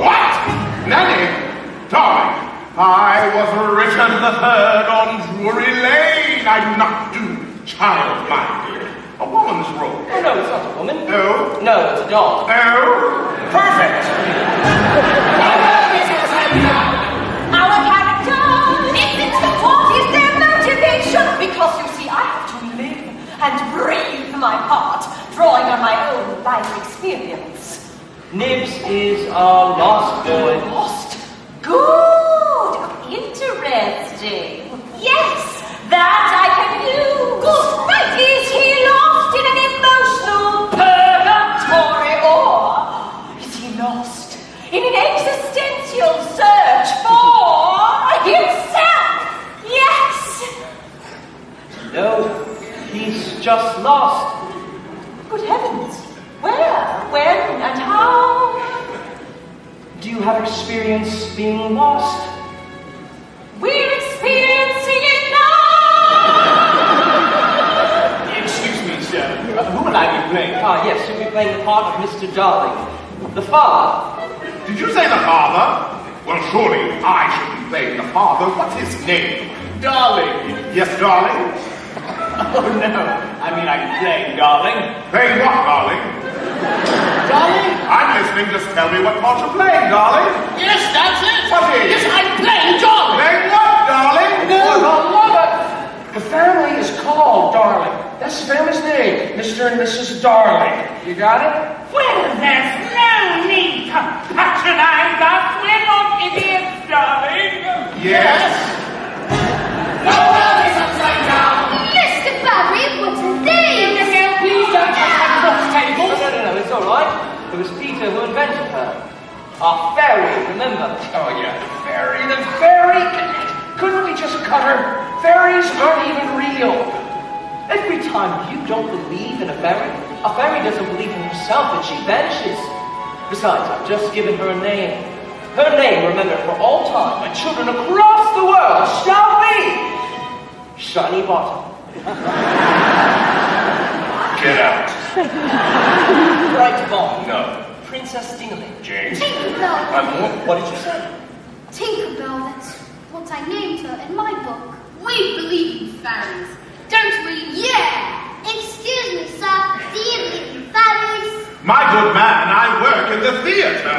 what? Nanny? Darling, I was Richard III on Drury Lane. I do not do child-minded. A woman's role. Oh, no, it's not a woman. Oh? No, it's a dog. Oh? Perfect. Our characters, what is their motivation? Because you see, I have to live and breathe my part, drawing on my own life experience. Nibs is our lost boy. Lost? Good. Interesting. Yes, that I can use. Good. Right. Is he lost in an emotional purgatory, or is he lost in an existential search for himself? Yes. No, he's just lost. Good heavens. Where, when, and how? Do you have experience being lost? We're experiencing it now! Excuse me, sir. Who will I be playing? Ah, yes, you'll be playing the part of Mr. Darling, the father. Did you say the father? Well, surely I should be playing the father. What's his name? Darling. Yes, darling? Oh, no. I mean, I'm playing Darling. Playing what, darling? Darling? I'm listening. Just tell me what part you're playing, darling. Yes, that's it. What is? Yes, I'm playing Darling. Playing what, darling? The family is called Darling. That's the family's name. Mr. and Mrs. Darling. You got it? Well, there's no need to patronize us. We're not idiots, darling. Yes. The world is upside down. Mr. Barry, what a day! Please don't touch my cross table. No, it's all right. It was Peter who invented her. Our fairy, remember? Oh, yeah, the fairy. The fairy. Couldn't we just cut her? Fairies aren't even real. Every time you don't believe in a fairy doesn't believe in herself and she vanishes. Besides, I've just given her a name. Her name, remember, for all time, my children across the world shall be Shiny Bottom. Get out. Bright Bomb. No. Princess Dingaling. James. Tinkerbell. What did you say? Tinkerbell, that's what I named her in my book. We believe in fairies, don't we? Yeah! Excuse me, sir. Do you believe in fairies? My good man, I work in the theater.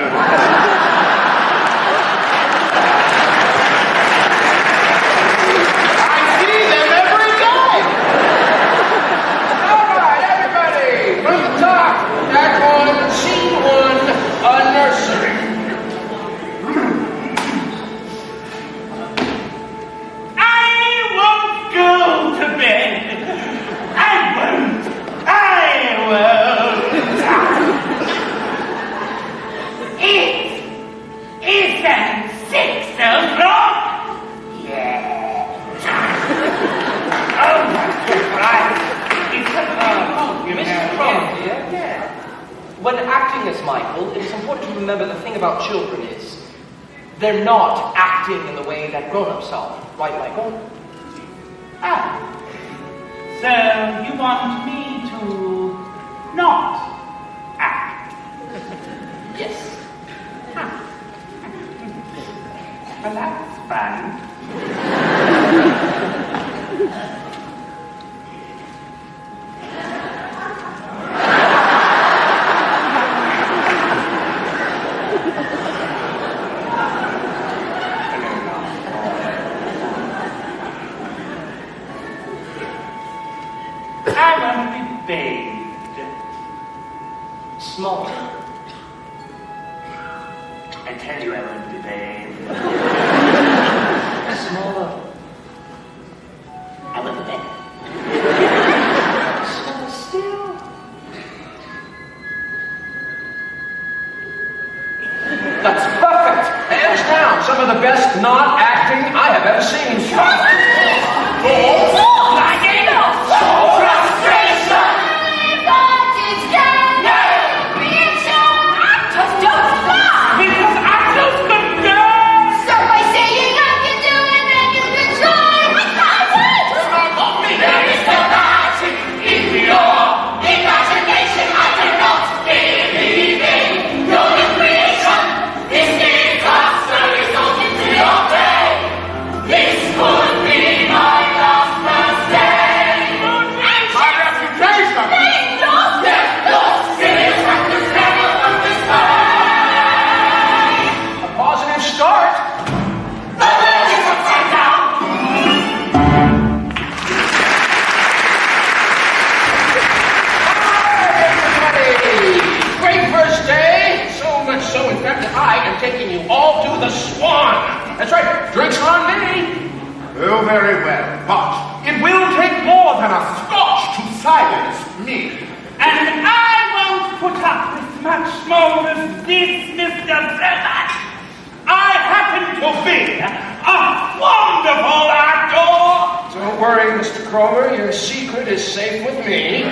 All right, everybody. From the top. Act 1, Scene 1, a nursery. I won't go to bed. I won't. when acting as Michael, it is important to remember the thing about children is they're not acting in the way that grown-ups are. Right, Michael? Ah. So you want me to not act? Yes. Well, that's fun. I want to be bathed. Small. I tell you I want to be bathed. Smaller. I want to be bathed. Smaller still. That's perfect. Hands down, some of the best not acting I have ever seen. Because actors can dance! So by saying I can do it, then you can try. I can't do it. There is no magic in your imagination. I cannot believe in your creation. This disaster is not into your day. This could be my last mistake. My reputation! Lost serious actors never understand. A positive start. The world is upside down. Great first day. So much so, in fact, that I am taking you all to the Swan. That's right. Drinks are on me. Oh, very well, but it will take more than a scotch to silence me. And I won't put up with much more of this, Mr. Freeman. I happen to be a wonderful actor. Don't worry, Mr. Cromer. Your secret is safe with me.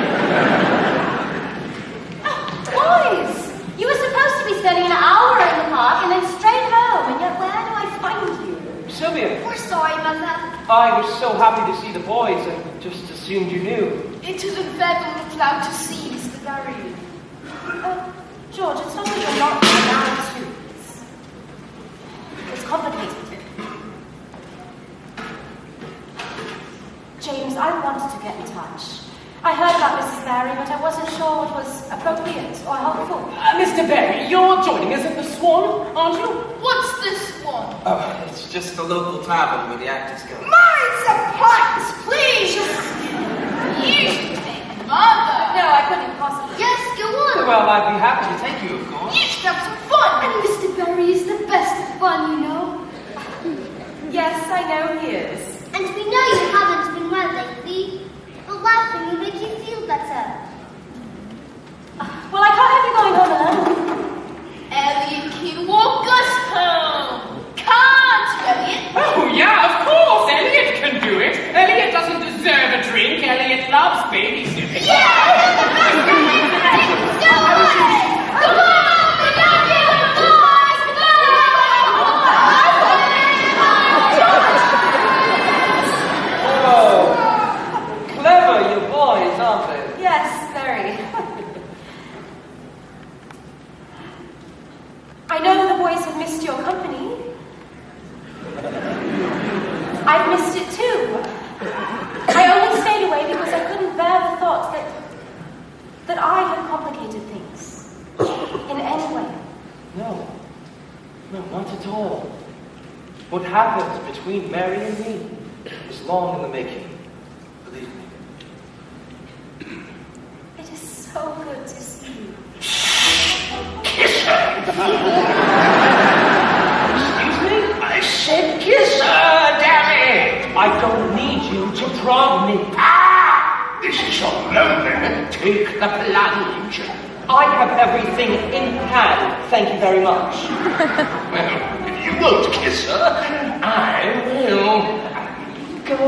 Boys, you were supposed to be spending an hour in the park and then straight home, and yet where do I find you? Sylvia, We're sorry, Mother. I was so happy to see the boys and just assumed you knew. It is a very proud to see Mr. Barry. George, it's not that you're not allowed to. It's complicated. James, I wanted to get in touch. I heard about Mrs. Barry, but I wasn't sure what was appropriate or helpful. Mr. Barry, you're joining us at the Swan, aren't you? What's this one? Oh, it's just the local tavern where the actors go. Mine's a pint, please! You should take Mother. No, I couldn't possibly. Yes, go on. Well, I'd be happy to take you, of course. You should have some fun. And Mr. Barry is the best of fun, you know. Yes, I know he is. And we know you haven't been well lately. But laughing will make you feel better. Well, I can't have you going home alone. Elliot can walk us home. Can't you, Elliot? Oh, yeah, of course. Elliot can do it. Elliot doesn't deserve a drink. Elliot loves babysitting. Clever, you boys, aren't they? Yes, very. I know the boys have missed your company. I've missed it too. I only stayed away because I couldn't bear the thought that I had complicated things in any way. No, not at all. What happened between Mary and me was long in the making. Believe me. It is so good to see you. Kiss her. Excuse me? I said kiss her, damn it. I don't need you to prod me. Ah! This is so lonely. Take the plunge. I have everything in hand, thank you very much. Well, if you won't kiss her, I will. Go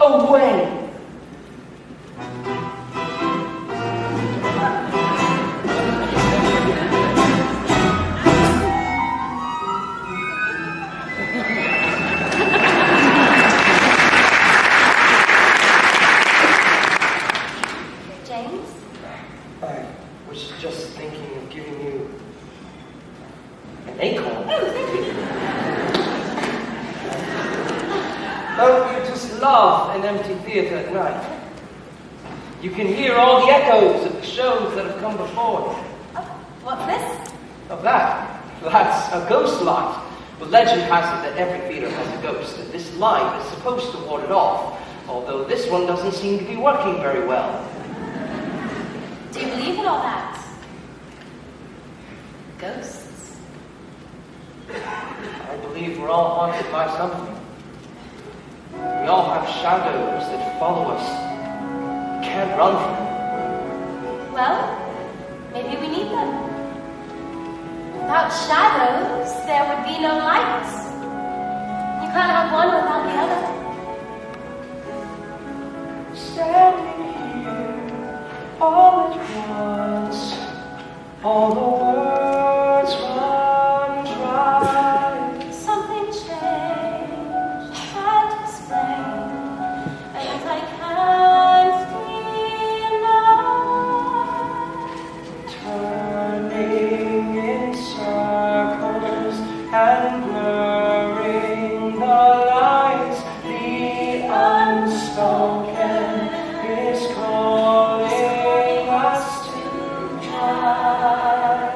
away. hope you just love an empty theatre at night. You can hear all the echoes of the shows that have come before. What's this? Of that? That's a ghost light. The legend has it that every theatre has a ghost, and this light is supposed to ward it off, although this one doesn't seem to be working very well. Do you believe in all that? Ghosts? I believe we're all haunted by something. We all have shadows that follow us. Can't run from them. Well, maybe we need them. Without shadows, there would be no lights. You can't have one without the other. Standing here, all at once, all the words run dry. Something changed, can't explain, and I can't deny. Turning in circles and blurring the lines, the unspoken is calling us to try.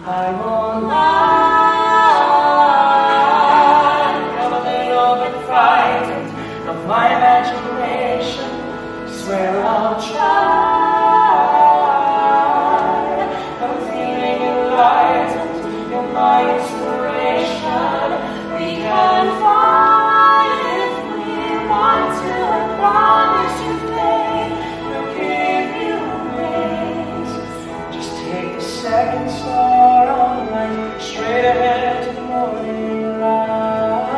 I'm alive, I'm a little bit frightened of my imagination. Swear I'll try. I'm feeling enlightened, you're my inspiration. We can fly if we want to. I promise you, babe, we'll give you wings. Just take the second star on the line, straight ahead to the morning light.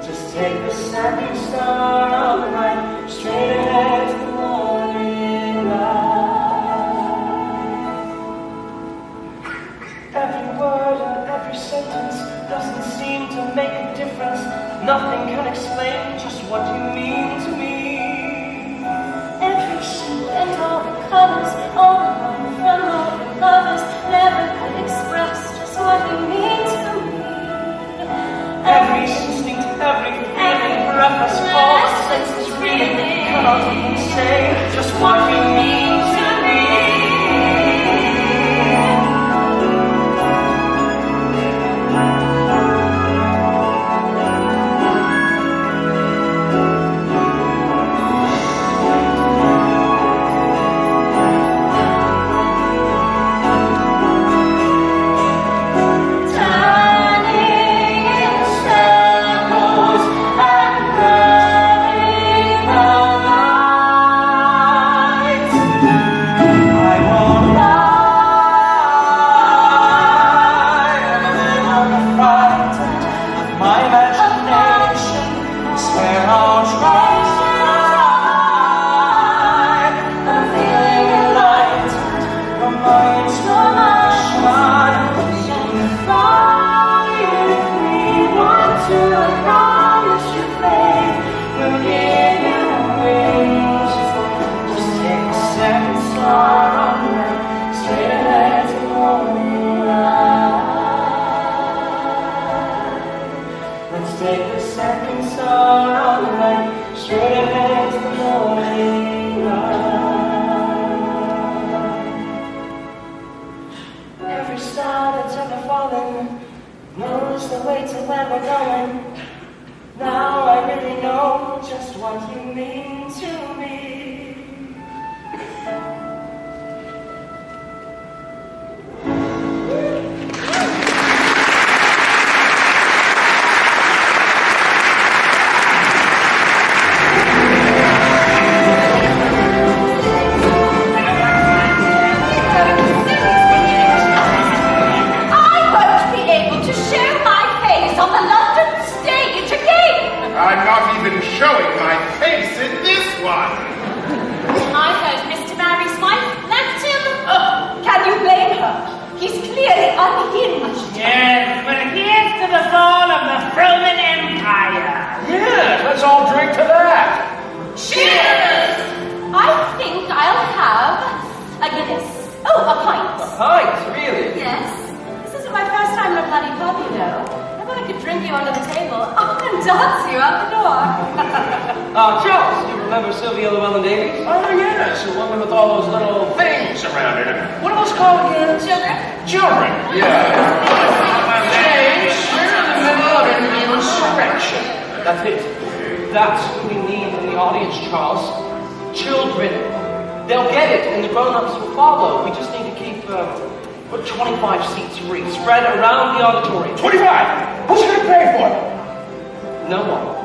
Just take the second star on the line, straight ahead to the morning light. Every word and every sentence doesn't seem to make a difference. Nothing can explain just what you mean to me. Every shape and all the colors, all the love from all the lovers, never could express just what you mean to me. Every instinct, every feeling, preface, all the senses really cannot even say just what you mean to me. I'm not even showing my face in this one. dance you out the door. Charles, you remember Sylvia Llewellyn Davies? Oh, yes, the woman with all those little things around her. What are those called again? Children? Children, yeah. James, we're in the middle of an insurrection. That's it. That's who we need in the audience, Charles. Children. They'll get it, and the grown-ups will follow. We just need to keep, put 25 seats free, spread around the auditorium. 25! Who's going to pay for it? No one.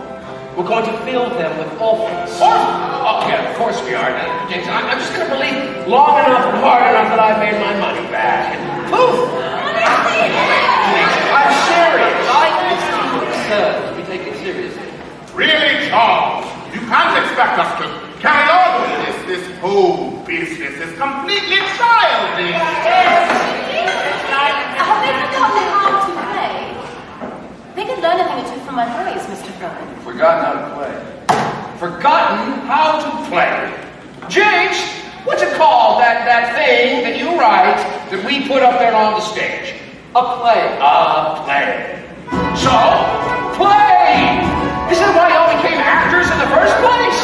We're going to fill them with orphans. Oh, yeah, of course we are. James, I'm just going to believe long enough and hard enough that I've made my money back. And poof! I'm serious. Life is too absurd to be taken seriously. Really, Charles, you can't expect us to carry on with this. This whole business is completely childish. Have they forgotten how to play? They could learn a thing or two from my boys, Mr. Fern. Forgotten how to play. Forgotten how to play. James, what's it called, that thing that you write that we put up there on the stage? A play. A play. So, play! Isn't that why y'all became actors in the first place?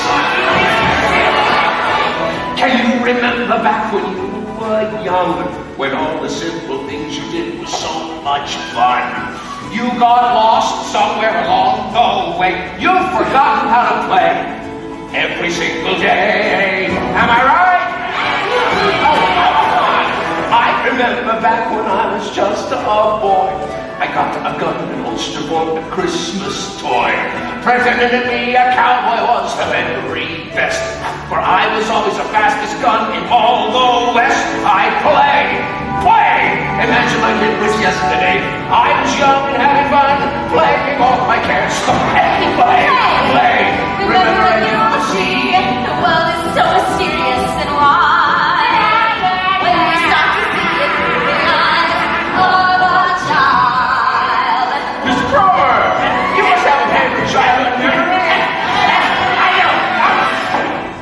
Can you remember back when you were young, when all the simple things you did was so much fun? You got lost somewhere along the way. You've forgotten how to play every single day. Am I right? I remember back when I was just a boy. I got a gun and holster for a Christmas toy. Pretending to be a cowboy was the very best. For I was always the fastest gun in all the West. I play. Imagine like it was yesterday. I was young and having fun, playing off my cares. So play. Remember I used to see the world is so mysterious and wide. When we start to see it through the eyes of a child. Mr. Cromer, you must have a favorite childhood memory. I don't know.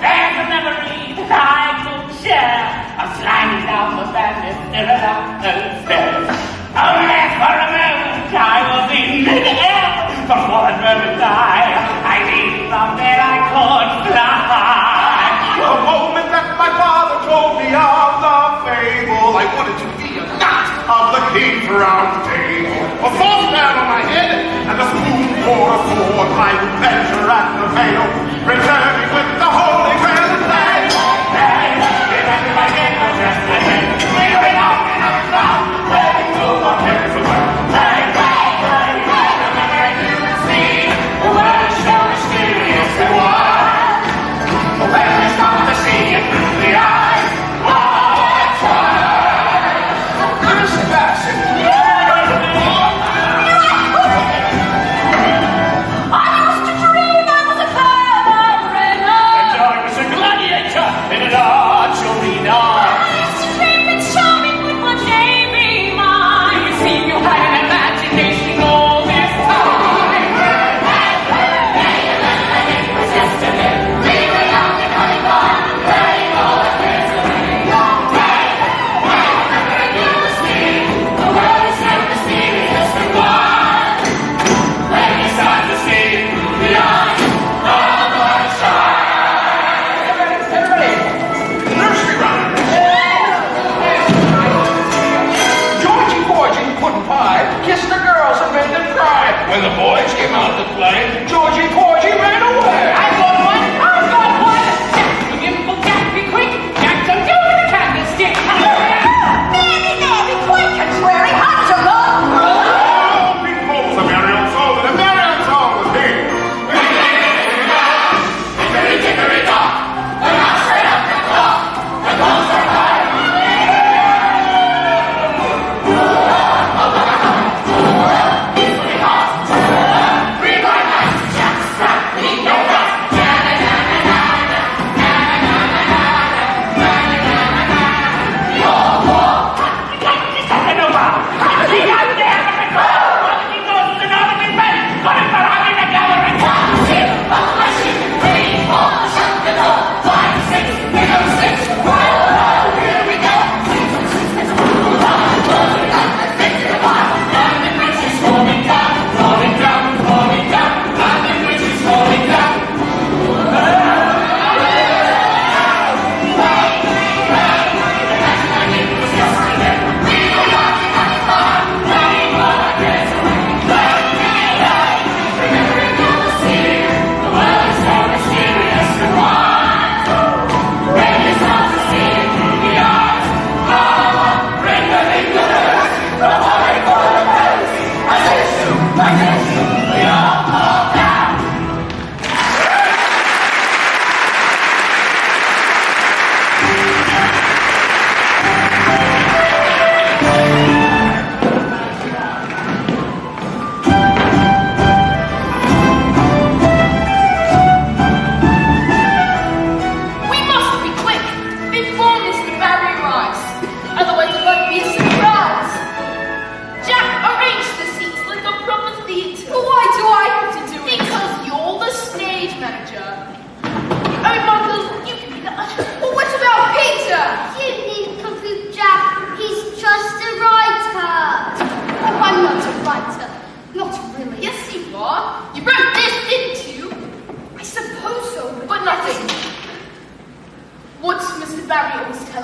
There's a memory that I could share. I'm sliding down the badness there about those stairs. Only for a moment I was in midair. For one moment I needed something I could fly. The moment that my father told me of the fable, I wanted to be a knight of the king's round table. A saucepan on my head and a spoon for a sword. I would venture at the veil, returning with the holy grail and play. When the boys came out to play, Georgie Porgy ran away. I've got one. Jack, the nimble Jack, be quick. Jack, don't do with the candlestick. Maybe there, be quite contrary. How does it look? Oh, people's a merry old soul, and a merry old song was he. Hickory dickory dock, the knock's right up the clock, the bells are high. Read my nice Jack's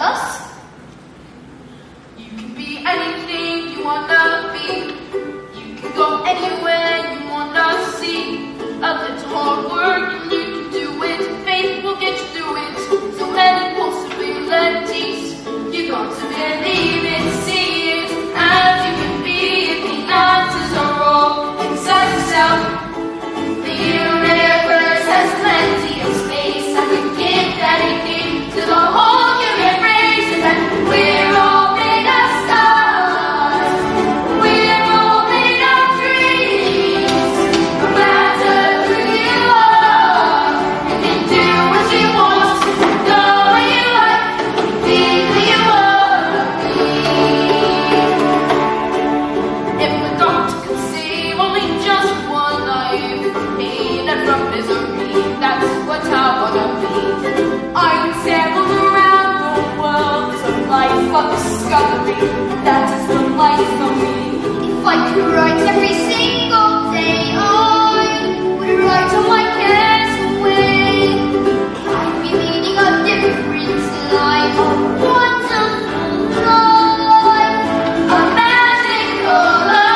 us. You can be anything you wanna be. You can go anywhere you wanna see. A little hard work and you can do it. Faith will get you through it. So many possibilities. You got to believe it, see it, and you can be it. The answers are all inside yourself. The universe has plenty of space, and you give anything to the whole you embrace, and we're all made of stars. We're all made of dreams. No matter who you are, you can do what you want, go where you like, be who you wanna be. If the doctor could see only just one life, pain and from misery, that's what I wanna be. I would sail around the world, it's a life of discovery, that is the life for me. If I could write every single day, I would write all my cares away. I'd be leading a different life, a wonderful life, a magical life.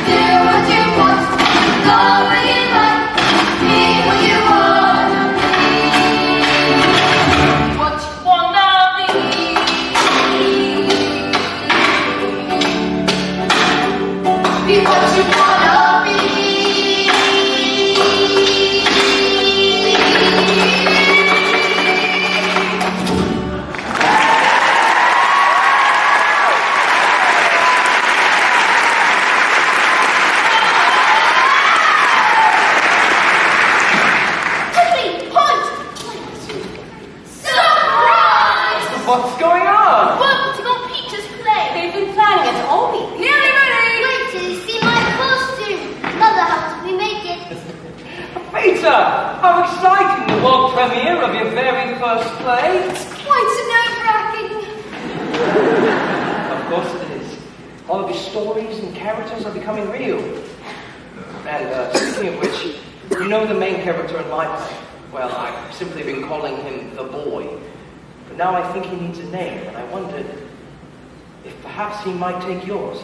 Do what you want, go where you like, be who you wanna be. What you wanna be. Be what you wanna be. Quickly, hunt! Surprise! What's going on? Welcome to Old Peter's play. They've been planning it all week. Nearly ready. Wait till you see my costume. Mother helped me make it. Peter, how exciting! The world premiere of your very first play. Quite nerve-wracking. Of course it is. All of your stories and characters are becoming real. And speaking of which, you know the main character in my play. Well, I've simply been calling him the boy. But now I think he needs a name, and I wondered if perhaps he might take yours.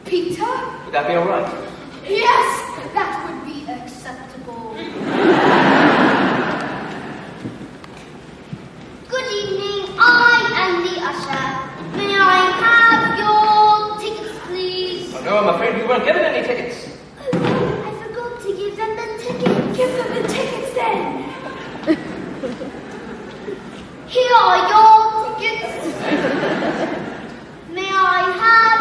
Peter? Would that be all right? Yes, that would be acceptable. Good evening, I am the usher. May I have your tickets, please? Oh, no, I'm afraid we weren't given any tickets. Oh, I forgot to give them the tickets. Give them the tickets then. Here are your tickets. May I have...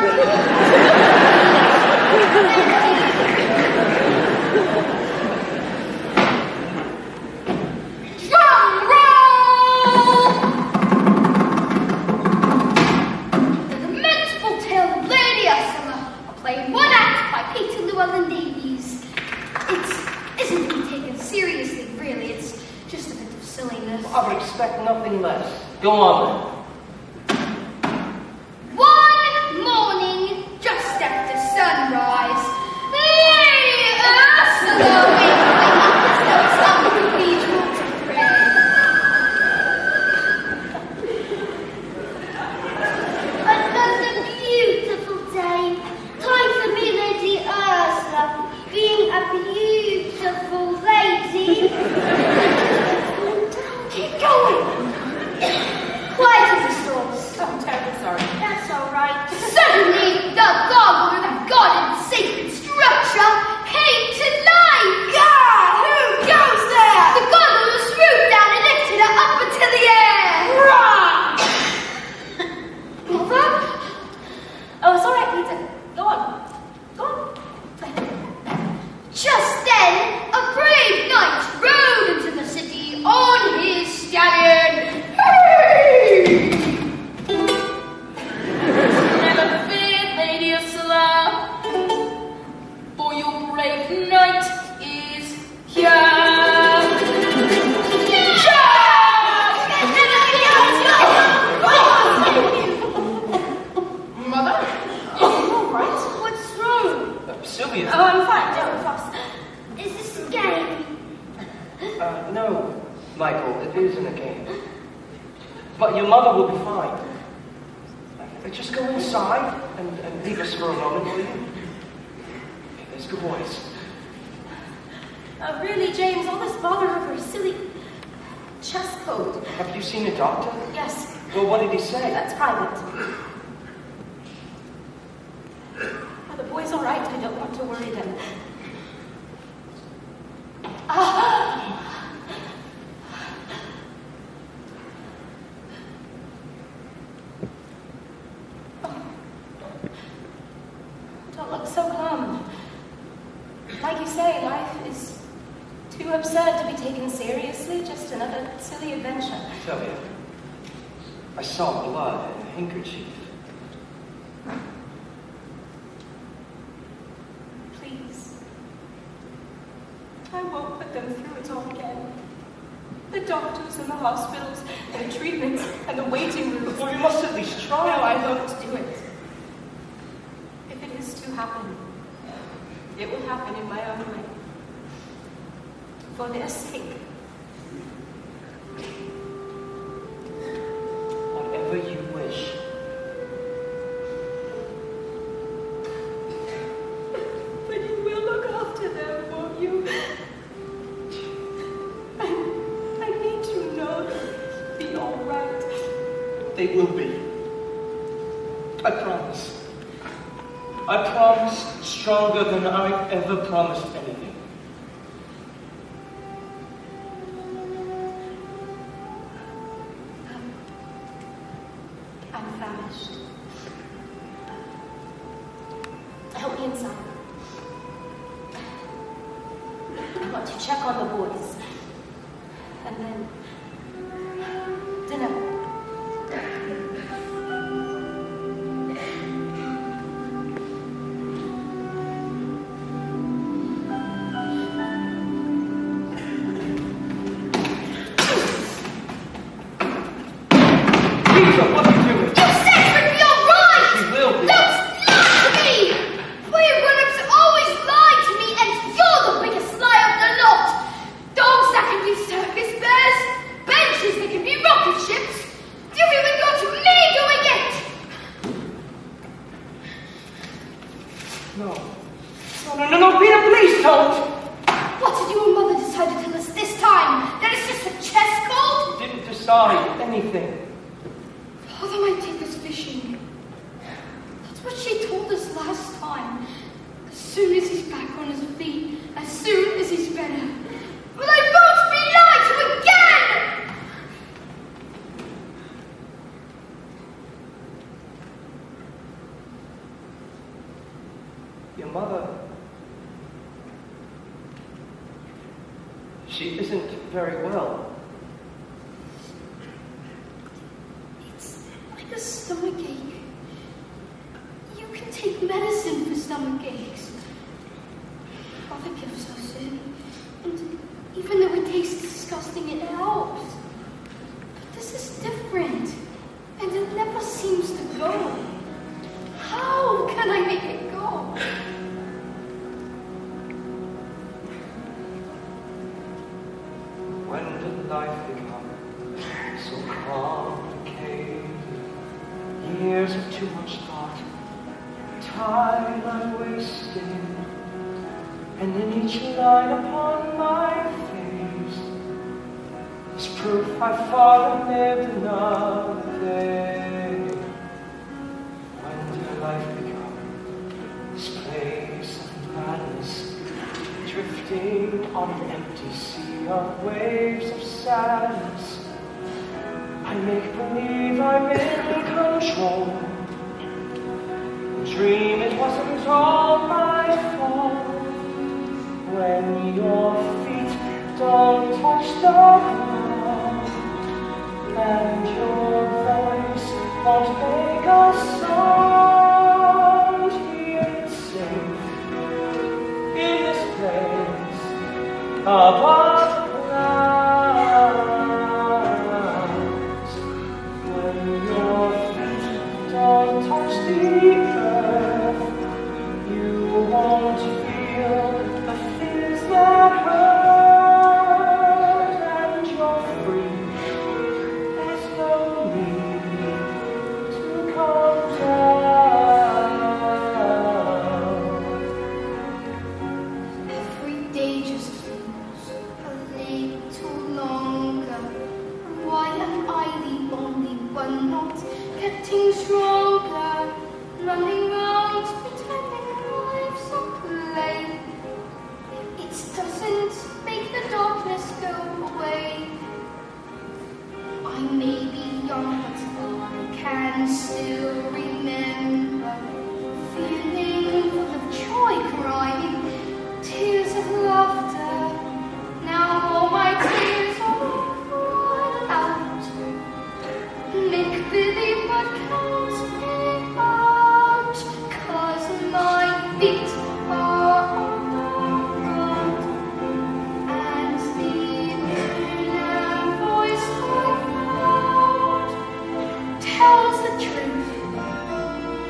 Drum roll! The Lamentable Tale of Lady Ursula, a play in one act by Peter Llewellyn Davies. It isn't being taken seriously, really. It's just a bit of silliness. I would expect nothing less. Go on One morning, just after sunrise, Lady Ursula wakes up some cathedral to pray. Another beautiful day. Time for me, Lady Ursula. Being a beautiful lady. Keep going. Quite No, Michael, it isn't a game. But your mother will be fine. Just go inside and leave us for a moment, will you? Okay, there's good boys. Really, James, all this bother over a silly chess code. Have you seen a doctor? Yes. Well, what did he say? That's private. Are the boys all right? I don't want to worry them. Don't look so glum. Like you say, life is too absurd to be taken seriously, just another silly adventure. I tell you, I saw blood in a handkerchief. Please. I won't put them through it all again. The doctors and the hospitals and the treatments and the waiting rooms. Well, you must at least try. No, I won't do it. If it is to happen, it will happen in my own way. For their sake. Whatever you wish. But you will look after them, won't you? I need to know they'll be all right. They will be. I promise. I promise stronger than I've ever promised anything. I'm famished. Help me inside. I want to check on the boys. And then dinner. Lisa, what are you doing? You said for me all right! She will be. Don't lie to me! Boy grown-ups always lie to me, and you're the biggest liar of the lot! Dogs that can be circus bears, benches that can be rocket ships. You've even got me doing it! No. No, Peter, please don't! What did your mother decide to tell us this time? That it's just a chess cold? Didn't decide anything. Father might take us fishing. That's what she told us last time. As soon as he's back on his feet, as soon as he's better. But I won't be lied to again! Your mother... She isn't very well. It's like a stomach ache. You can take medicine for stomach aches. Father gives us it. And even though it tastes disgusting, it helps. But this is different. And it never seems to go. How can I make it go? When did life become so complicated? Years of too much thought, time I wasted, and in each line upon my face is proof I fought and lived another day. When did life become this place of madness, drifting on an empty sea of waves of sadness? I make believe I'm in control, dream it wasn't all my fault. When your feet don't touch the ground, and your voice won't make a sound, here safe in this place above clouds. When your feet don't touch the earth, you won't feel the things that hurt. getting stronger, running round pretending life's a play. It doesn't make the darkness go away. I may be young, but I can still remember feeling full of joy, crying tears of laughter. Now all my tears are cried out. Make believe what comes me out, 'cause my feet are on the ground, and the inner voice I found tells the truth.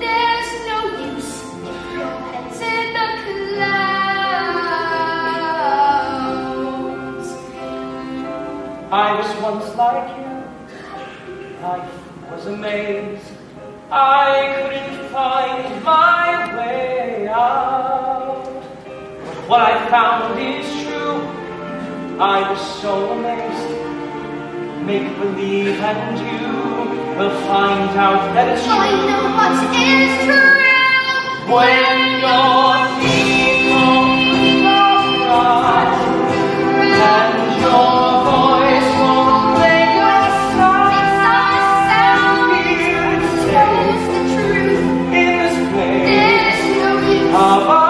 There's no use if your head's in the clouds. I was once like you. Life was a maze. I couldn't find my way out. But what I found is true. I was so amazed. Make believe and you will find out that it's true. I know what is true. When your feet don't touch the ground and your voice won't make a sound, Tells the truth. in this place There's no use of our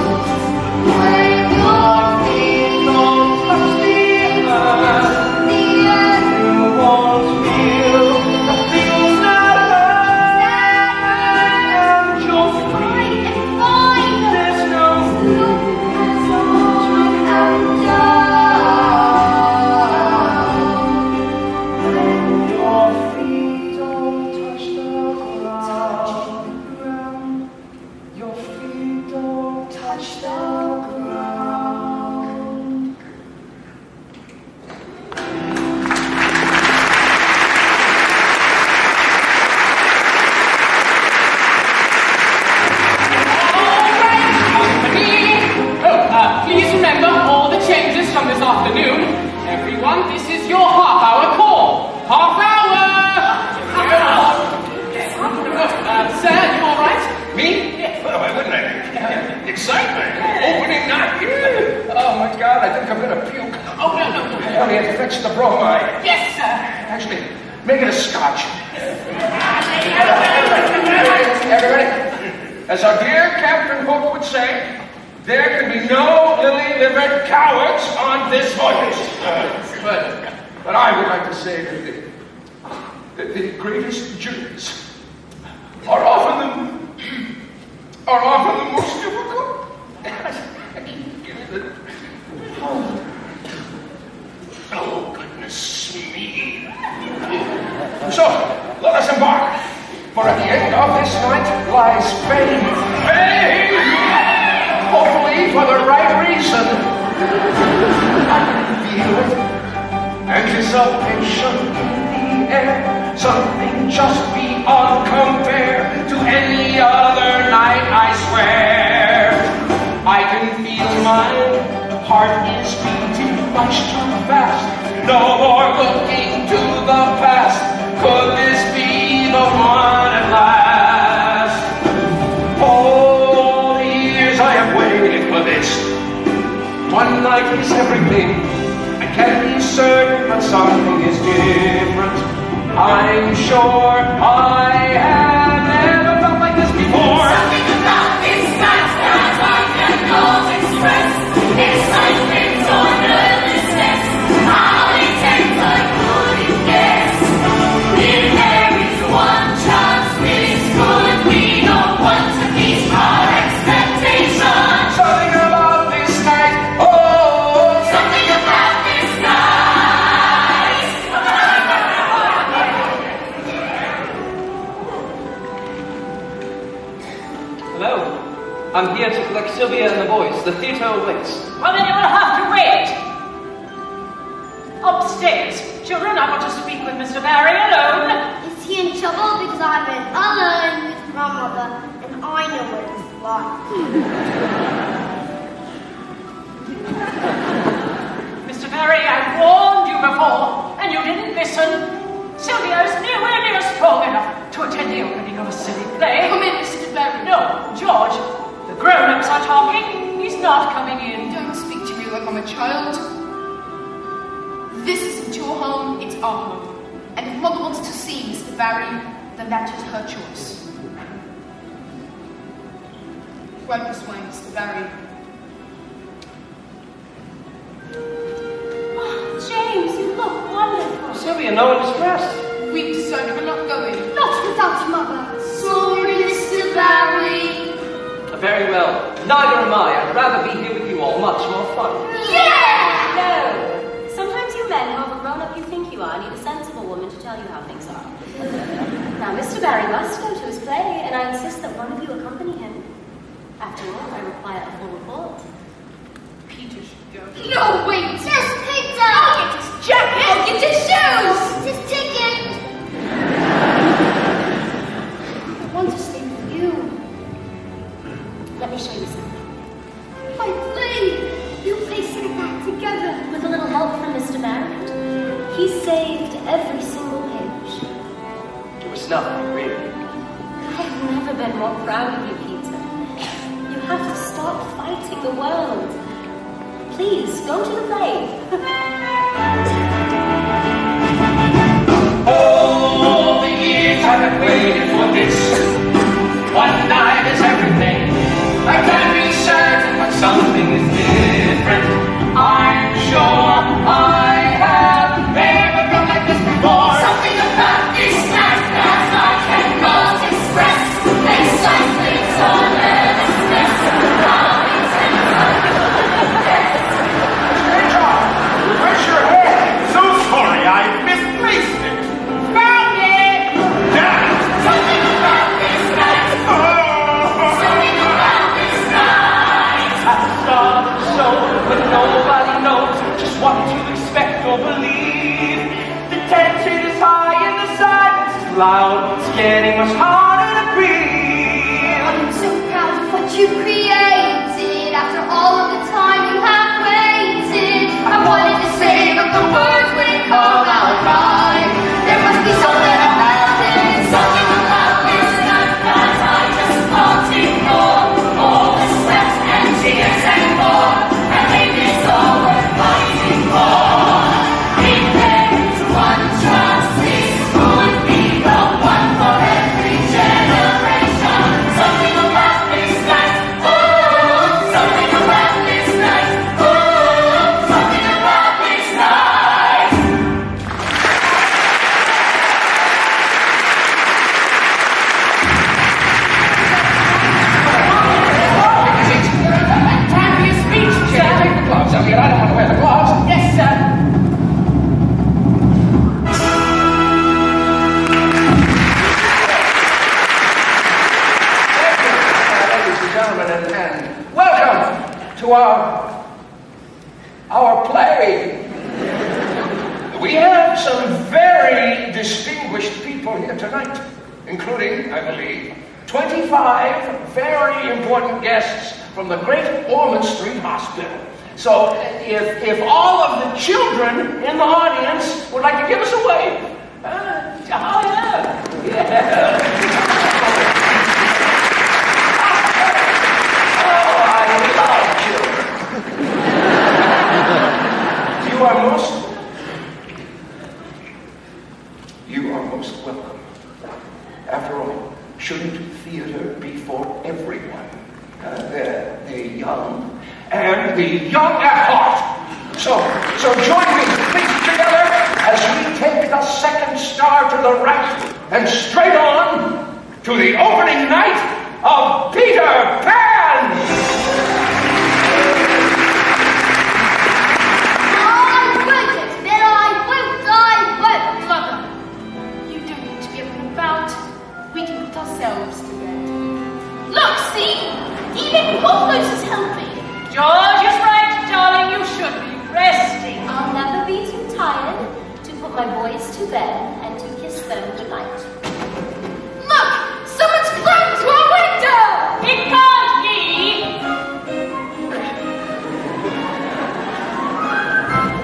when your feet don't touch the earth, the earth you won't feel the things that hurt, and you'll free. fine. There's no Look as on and when your feet don't touch the ground. Your feet don't touch the ground. Please remember all the changes from this afternoon. Everyone, this is your half-hour call. Half hour! Sir, you all right? Me? Well, why wouldn't I? Excitement. Opening night. Oh, my God, I think I'm going to puke. Oh, no. I only had to fetch the bromide. Yes, sir. Actually, make it a scotch. Everybody, as our dear Captain Hook would say, there can be no lily-livered cowards on this voyage. But I would like to say that the greatest journeys are often the most difficult. Oh, goodness me. So, let us embark. For at the end of this night lies fame. Fame! Hopefully for the right reason. I can feel it. Anticipation in the air. Something just beyond compare to any other night, I swear. I can feel my heart is beating much too fast. No more looking to the past. Could this be the one at last? All the years I have waited for this. One night is everything. I can't be certain, but something is different. I'm sure I have never felt like this before. Something about this night that I cannot express. Excitement or nervousness, how intense I couldn't guess. If there is one chance this could be the one to meet our expectations. Something about this night, oh, Something about this night. Hello. I'm here to collect Sylvia and the boys. The theatre awaits. Well, then you will have to wait. Upstairs. Children, I want to speak with Mr. Barry alone. Is he in trouble because I've been alone with grandmother and I know what it's like? Mr. Barry, I warned you before, and you didn't listen. listen. Sylvia is nowhere near strong enough to attend the opening of a silly play. Come in, Mr. Barry. No, George. The grown-ups are talking. He's not coming in. Don't speak to me like I'm a child. This isn't your home, it's our home. And if Mother wants to see Mr. Barry, then that is her choice. Right this way, Mr. Barry. Oh, James, you look wonderful. Sylvia, no one is dressed. We've decided we're not going. Not without Mother. Sorry, Mr. Barry. Very well. Neither am I. I'd rather be here with you all. Much more fun. Yeah! No. Sometimes you men, however grown up you think you are, need a sensible woman to tell you how things are. Now, Mr. Barry must go to his play, and I insist that one of you accompany him. After all, I require a full report. Peter should go. No, wait. Yes, Peter. I'll get his jacket. I'll get his shoes. His ticket. I want to stay with you. Let me show you something. My play. You placed it back together. With a little help from Mr. Barrett, he saved every single page. It was nothing, really. I've never been more proud of you, Peter. You have to stop fighting the world. Please, go to the play. All the years I've waited for this. One night is everything. I can't be certain, but something is different. I'm sure I have never felt like this before. Something about this night that I cannot express. Precisely so nervousness. Where's your head? So sorry, I misplaced it. Found it! Damn it! Something about this night. Something about this night. At the start of the show, but nobody knows just what to expect or believe. The tension is high and the silence is loud. It's getting much harder to breathe. I'm so proud of what you created. After all of the time you have waited, I wanted to say, but the words wouldn't come out right. There must be something about this. Something about this night that I just can't ignore. All the sweat and tears and more, and make this all worth fighting for. If there is one chance, this would be the one for every generation. Something about this night, oh, something about this night, oh, something about this night. Time for your speech, Take Jack. the gloves, Elliot. I don't want to wear the gloves. Yes, sir. Ladies and gentlemen, and welcome to our play. We have some very distinguished people here tonight, including, I believe, 25 very important guests from the Great Ormond Street Hospital. So, if all of the children in the audience would like to give us a wave. Oh, yeah. Yeah. Oh, I love children. You are most welcome. After all, shouldn't theater be for everyone? The young and the young at heart. So join me, please, together as we take the second star to the right and straight on to the opening night of Peter Pan! Mother, you don't need to be up and about. We can put ourselves to bed. Look, see? Even Porthos is helping. George is right, darling. You should be resting. I'll never be too tired to put my boys to bed and to kiss them goodnight. Look! Someone's climbed to our window! It can't be.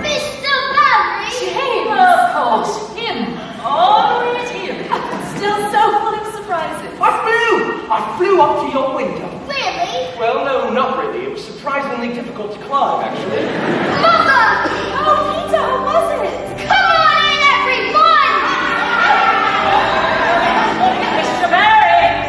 Mr. Barry! Of course, he climb, actually. Mother! Oh, Peter, how was it? Come on in, everyone! Mr. Barry!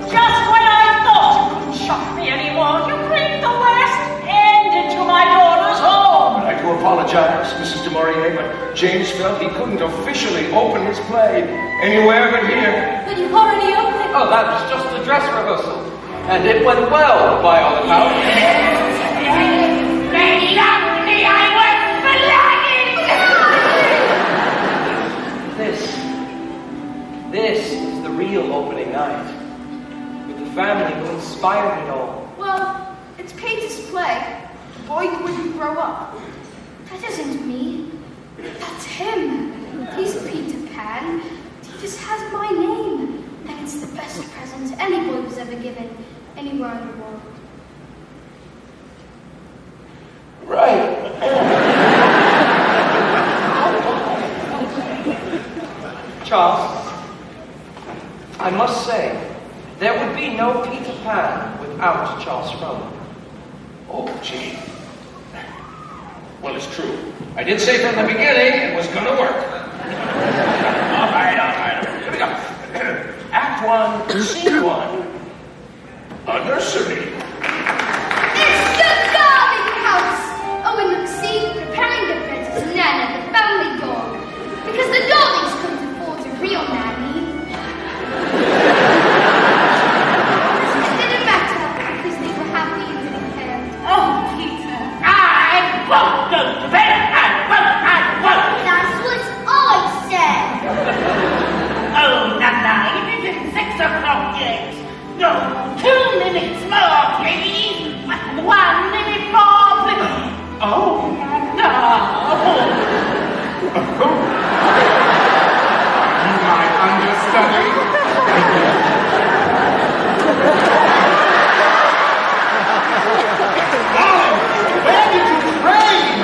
Just when I thought you couldn't shock me anymore, you breathed the last end into my daughter's home. I do apologize, Mrs. de Maurier, but James felt he couldn't officially open his play anywhere but here. But you've already opened it. Oh, that was just the dress rehearsal. And it went well, by all accounts. Lady Lovely, I was flying! This is the real opening night. With the family who inspired it all. Well, it's Peter's play. The boy who wouldn't grow up. That isn't me. That's him. He's Peter Pan. He just has my name. And it's the best present any boy was ever given anywhere in the world. Right. Charles, I must say, there would be no Peter Pan without Charles Frohman. Oh, gee. Well, it's true. I did say from the beginning it was gonna work. All right. Here we go. Act 1, Scene 1. A nursery. It's the Darling House! Owen McSee preparing the bed as Nana, the family dog. Because the Darlings couldn't afford a real nanny. It didn't matter because they were happy and didn't care. Oh, Peter. I won't go to bed! I won't! That's what I said! Oh, Nana, it isn't 6 o'clock yet. No, 2 minutes more, please. 1 minute more, please. Oh, Nana. My understudy. Darling, where did you train?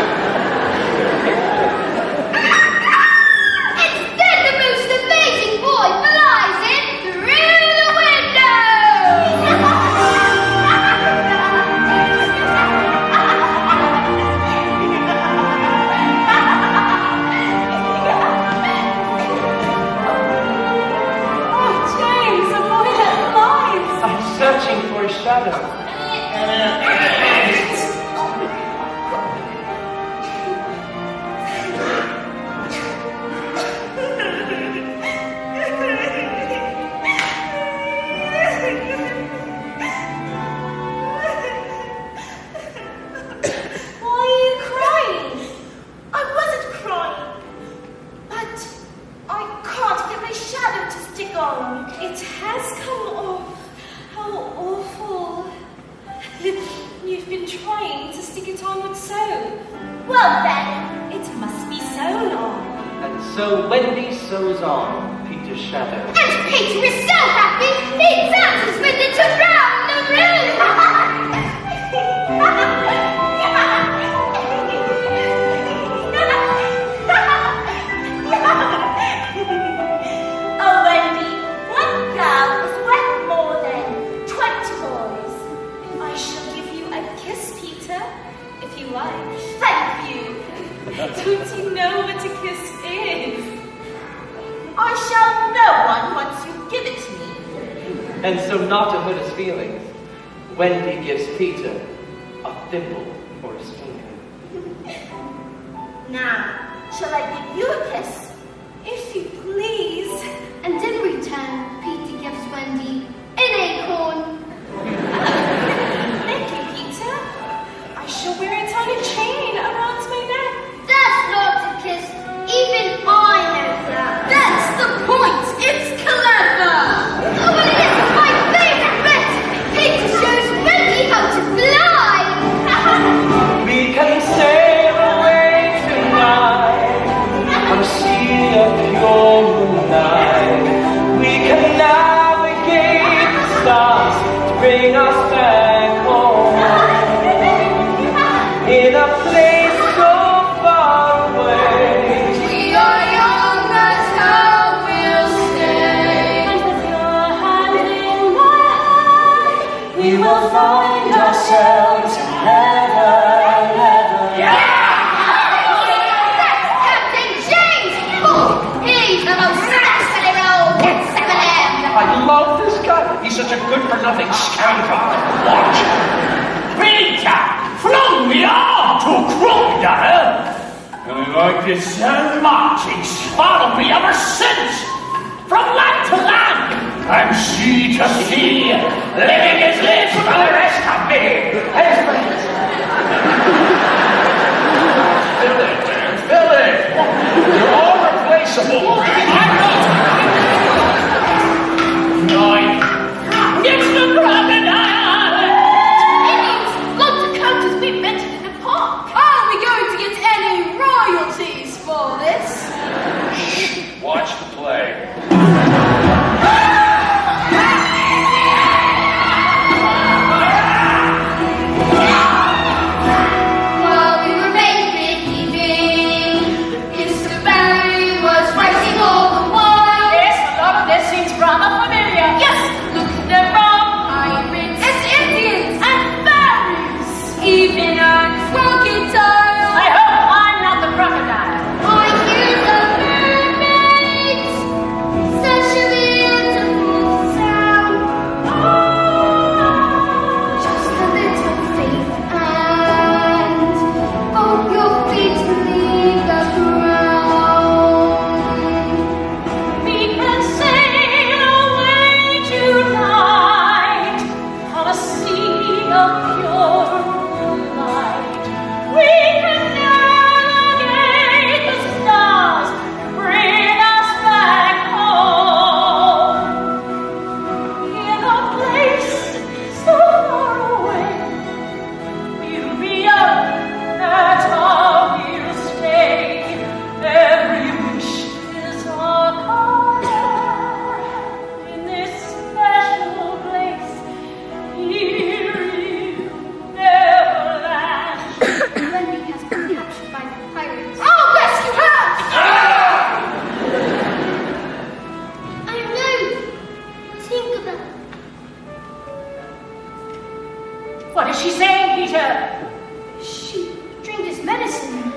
Instead, the most amazing boy flies in through the window! Oh, James, a boy that flies. I'm searching for a shadow. Why are you crying? I wasn't crying. But I can't get my shadow to stick on. It has come off. How awful. You've been trying to stick it on with sew. Well then, it must be sewn on. And so Wendy sews on Peter's shadow. And Peter is so happy, he dances with it around the room! Oh, Wendy, one girl is worth more than 20 boys. I shall give you a kiss, Peter, if you like. Thank you. Don't you know what a kiss is? I shall know one once you give it to me. And so, not to hurt his feelings, Wendy gives Peter a thimble for his finger. Now, shall I give you a kiss? If you please. And in return, Peter gives Wendy an acorn. Thank you, Peter. I shall wear it on a chain around my neck. That's not a kiss. Even I know that. That's the point. It's clever. Oh, but it is my favorite bit. Peter shows Wendy how to fly. We can sail away tonight on a sea of pure moonlight. We can navigate the stars to bring us back home. In a place so far away. We are young, that's how we'll stay. And with your hand in my hand, We will find ourselves in heaven. such a good-for-nothing scoundrel. What? Peter flung me off to a crocodile, and I liked it so much it's followed me ever since, from land to land, and sea to sea, living his lives for the rest of me. Fill it, man, fill it. You're all replaceable. It's the crocodile! It's got to count as we mentioned in the park. Are we going to get any royalties for this? Watch the play. While we were making Mr. Barry was writing all the while. Yes, a lot of this seems rather familiar. Yes, Look at them from pirates It's Indians and fairies. even on crocodile. I hope I'm not the crocodile. I hear the mermaids. Such a beautiful sound. Just a little faith and hold your feet to leave the ground. We can sail away tonight on a sea of pure moonlight. We can navigate the stars and bring us back home. In a place so far away, we'll be up, that's how we'll stay. Every wish is our color in this special place here in Neverland. Wendy has been captured by the pirates. I'll rescue her. I know. Think about it. What is she saying, Peter? She drank his medicine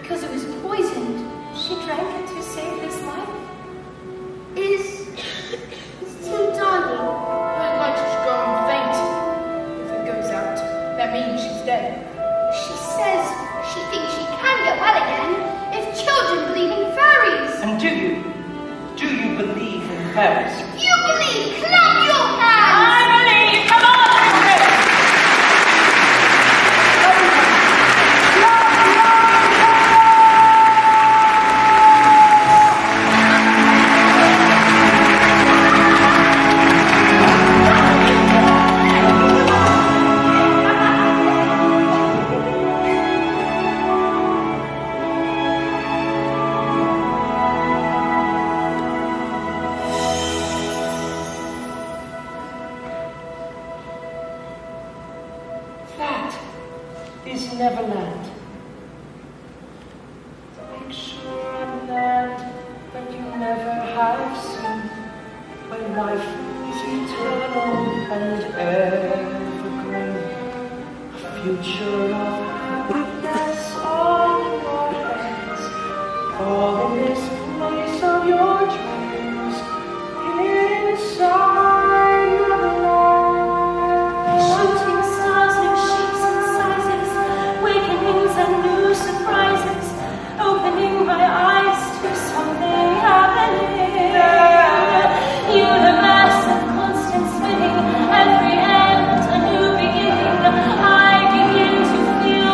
because it was poisoned. She drank it to save his life. Is still dying. Her light is growing faint. If it goes out, that means she's dead. She says she thinks she can get well again if children believe in fairies. And do you believe in fairies? You believe? Clap your hands! I believe. Come on, Chris. That is Neverland. The picture of land that you never have seen, where life is eternal and evergreen. A future of happiness on your hands, all in this place of your dreams, inside Neverland. Shooting stars, new shapes and sizes, awakenings and new surprises, opening my eyes to something happening. Universe of constant spinning, every end a new beginning. I begin to feel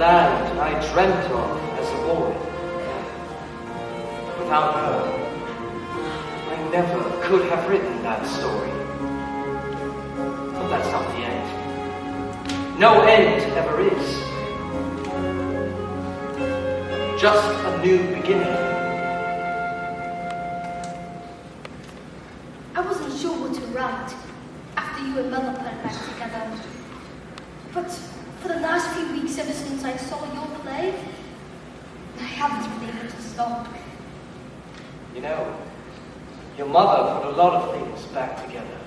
land I dreamt of as a boy. Without her, I never could have written that story. But that's not the end. No end ever is. Just a new beginning. I wasn't sure what to write after you and Mother put it back together. But for the last few weeks, ever since I saw your play, I haven't been able to stop. You know, your mother put a lot of things back together.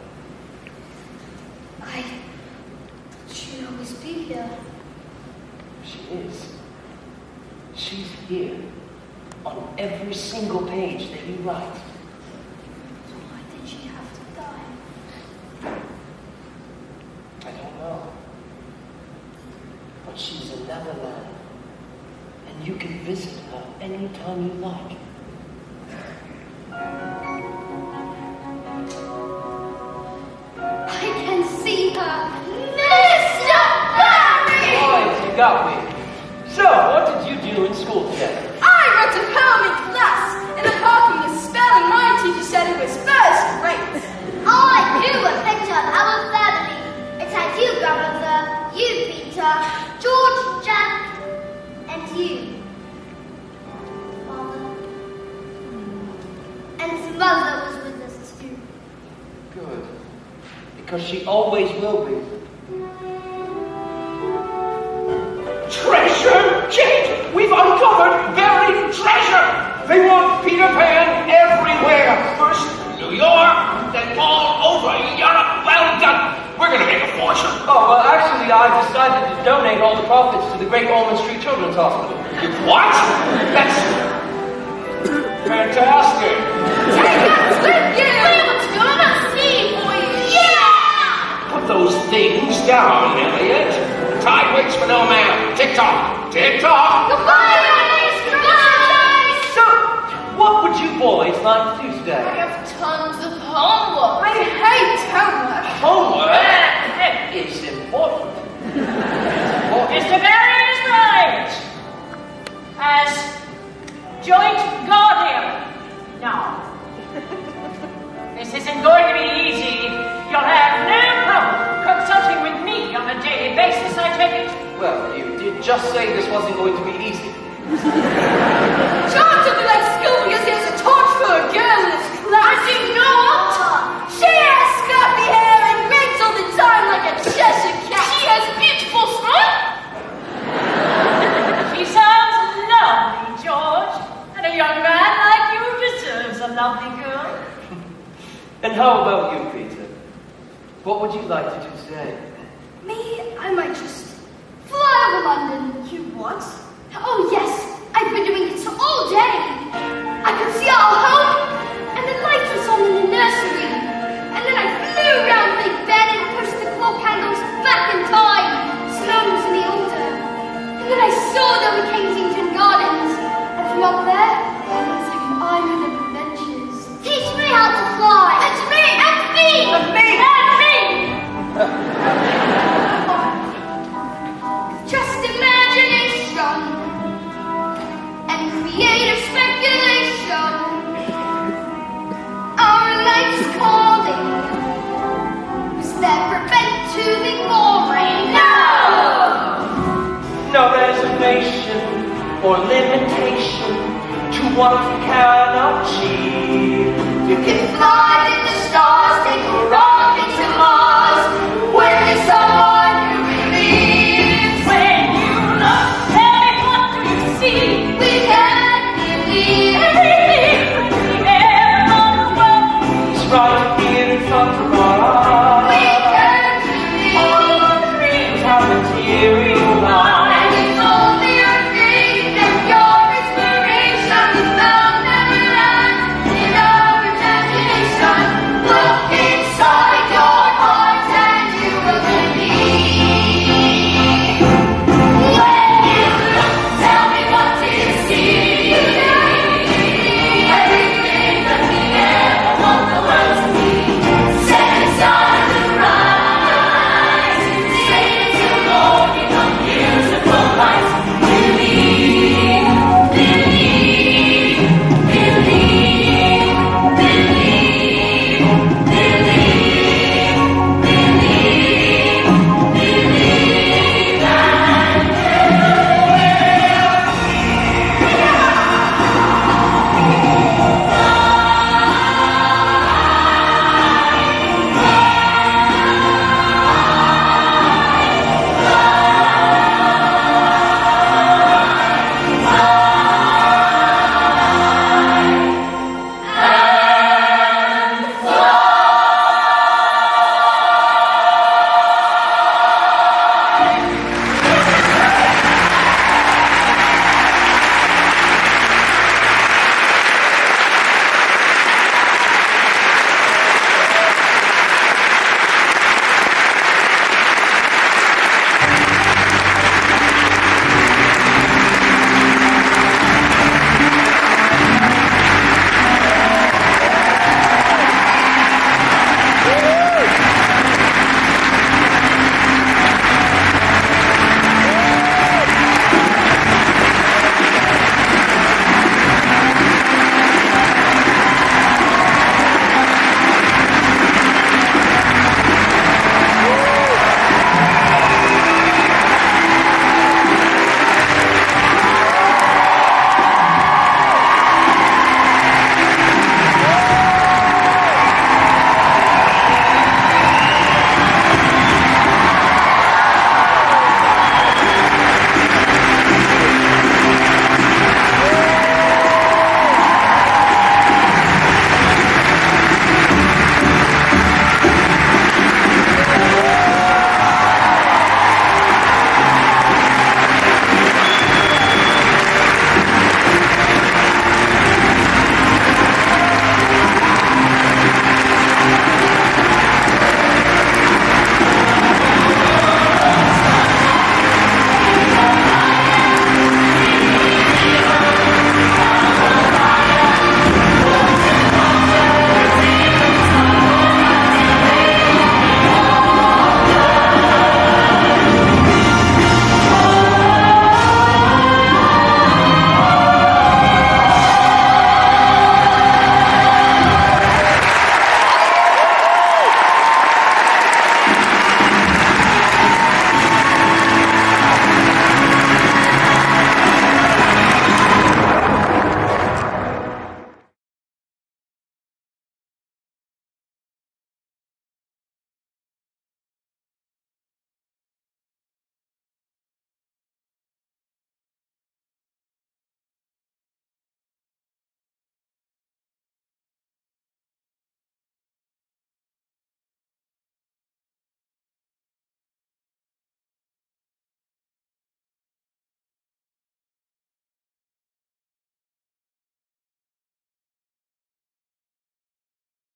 I thought she'd always be here. She is. She's here on every single page that you write. So why did she have to die? I don't know. But she's in Neverland, and you can visit her anytime you like. I can see her. Mr. Barry! Boys, you got me. So, what did you do in school today? I wrote a poem in class, and apart from the spelling, my teacher said it was first rate. I drew a picture of our family. It had you, grandmother, you, Peter, George, Jack, and you, Father. And his mother was with us too. Good. Because she always will be. Treasure! Jade! We've uncovered buried treasure! They want Peter Pan everywhere! First New York, then all over Europe. Well done! We're gonna make a fortune. Oh, well, actually, I've decided to donate all the profits to the Great Ormond Street Children's Hospital. What? That's fantastic. Take us with you! We want to go on a sea voyage! Yeah! Put those things down, Elliot. The tide waits for no man. Tick-tock, tick-tock. Goodbye, guys! Goodbye! So, what would you boys like to do today? I have tons of homework. I hate homework. Homework is important. Mr. Barry is right. As joint guardian. Now, this isn't going to be easy. You'll have no problem consulting with me on a daily basis, I take it. Well, you did just say this wasn't going to be easy. John took me like school because he has a torch for a girl in his class. You know what? She has scrappy hair and grins all the time like a Cheshire cat. She has a beautiful smile. She sounds lovely, George. And a young man like you deserves a lovely girl. And how about you, Peter? What would you like to do today? Me, I might just fly over London. You what? Oh yes, I've been doing it all day. I could see our home, and the lights was on in the nursery. And then I flew round Big Ben and pushed the clock handles back in time. Snows in the order. And then I saw them at Kensington Gardens. And from up there, it was like an island of adventures. Teach me how to fly. And me, and me, and me, and me. Just imagination and creative speculation. Our life's calling. Was never meant to be boring. No! No reservation or limitation to what we can achieve. You can fly in the stars.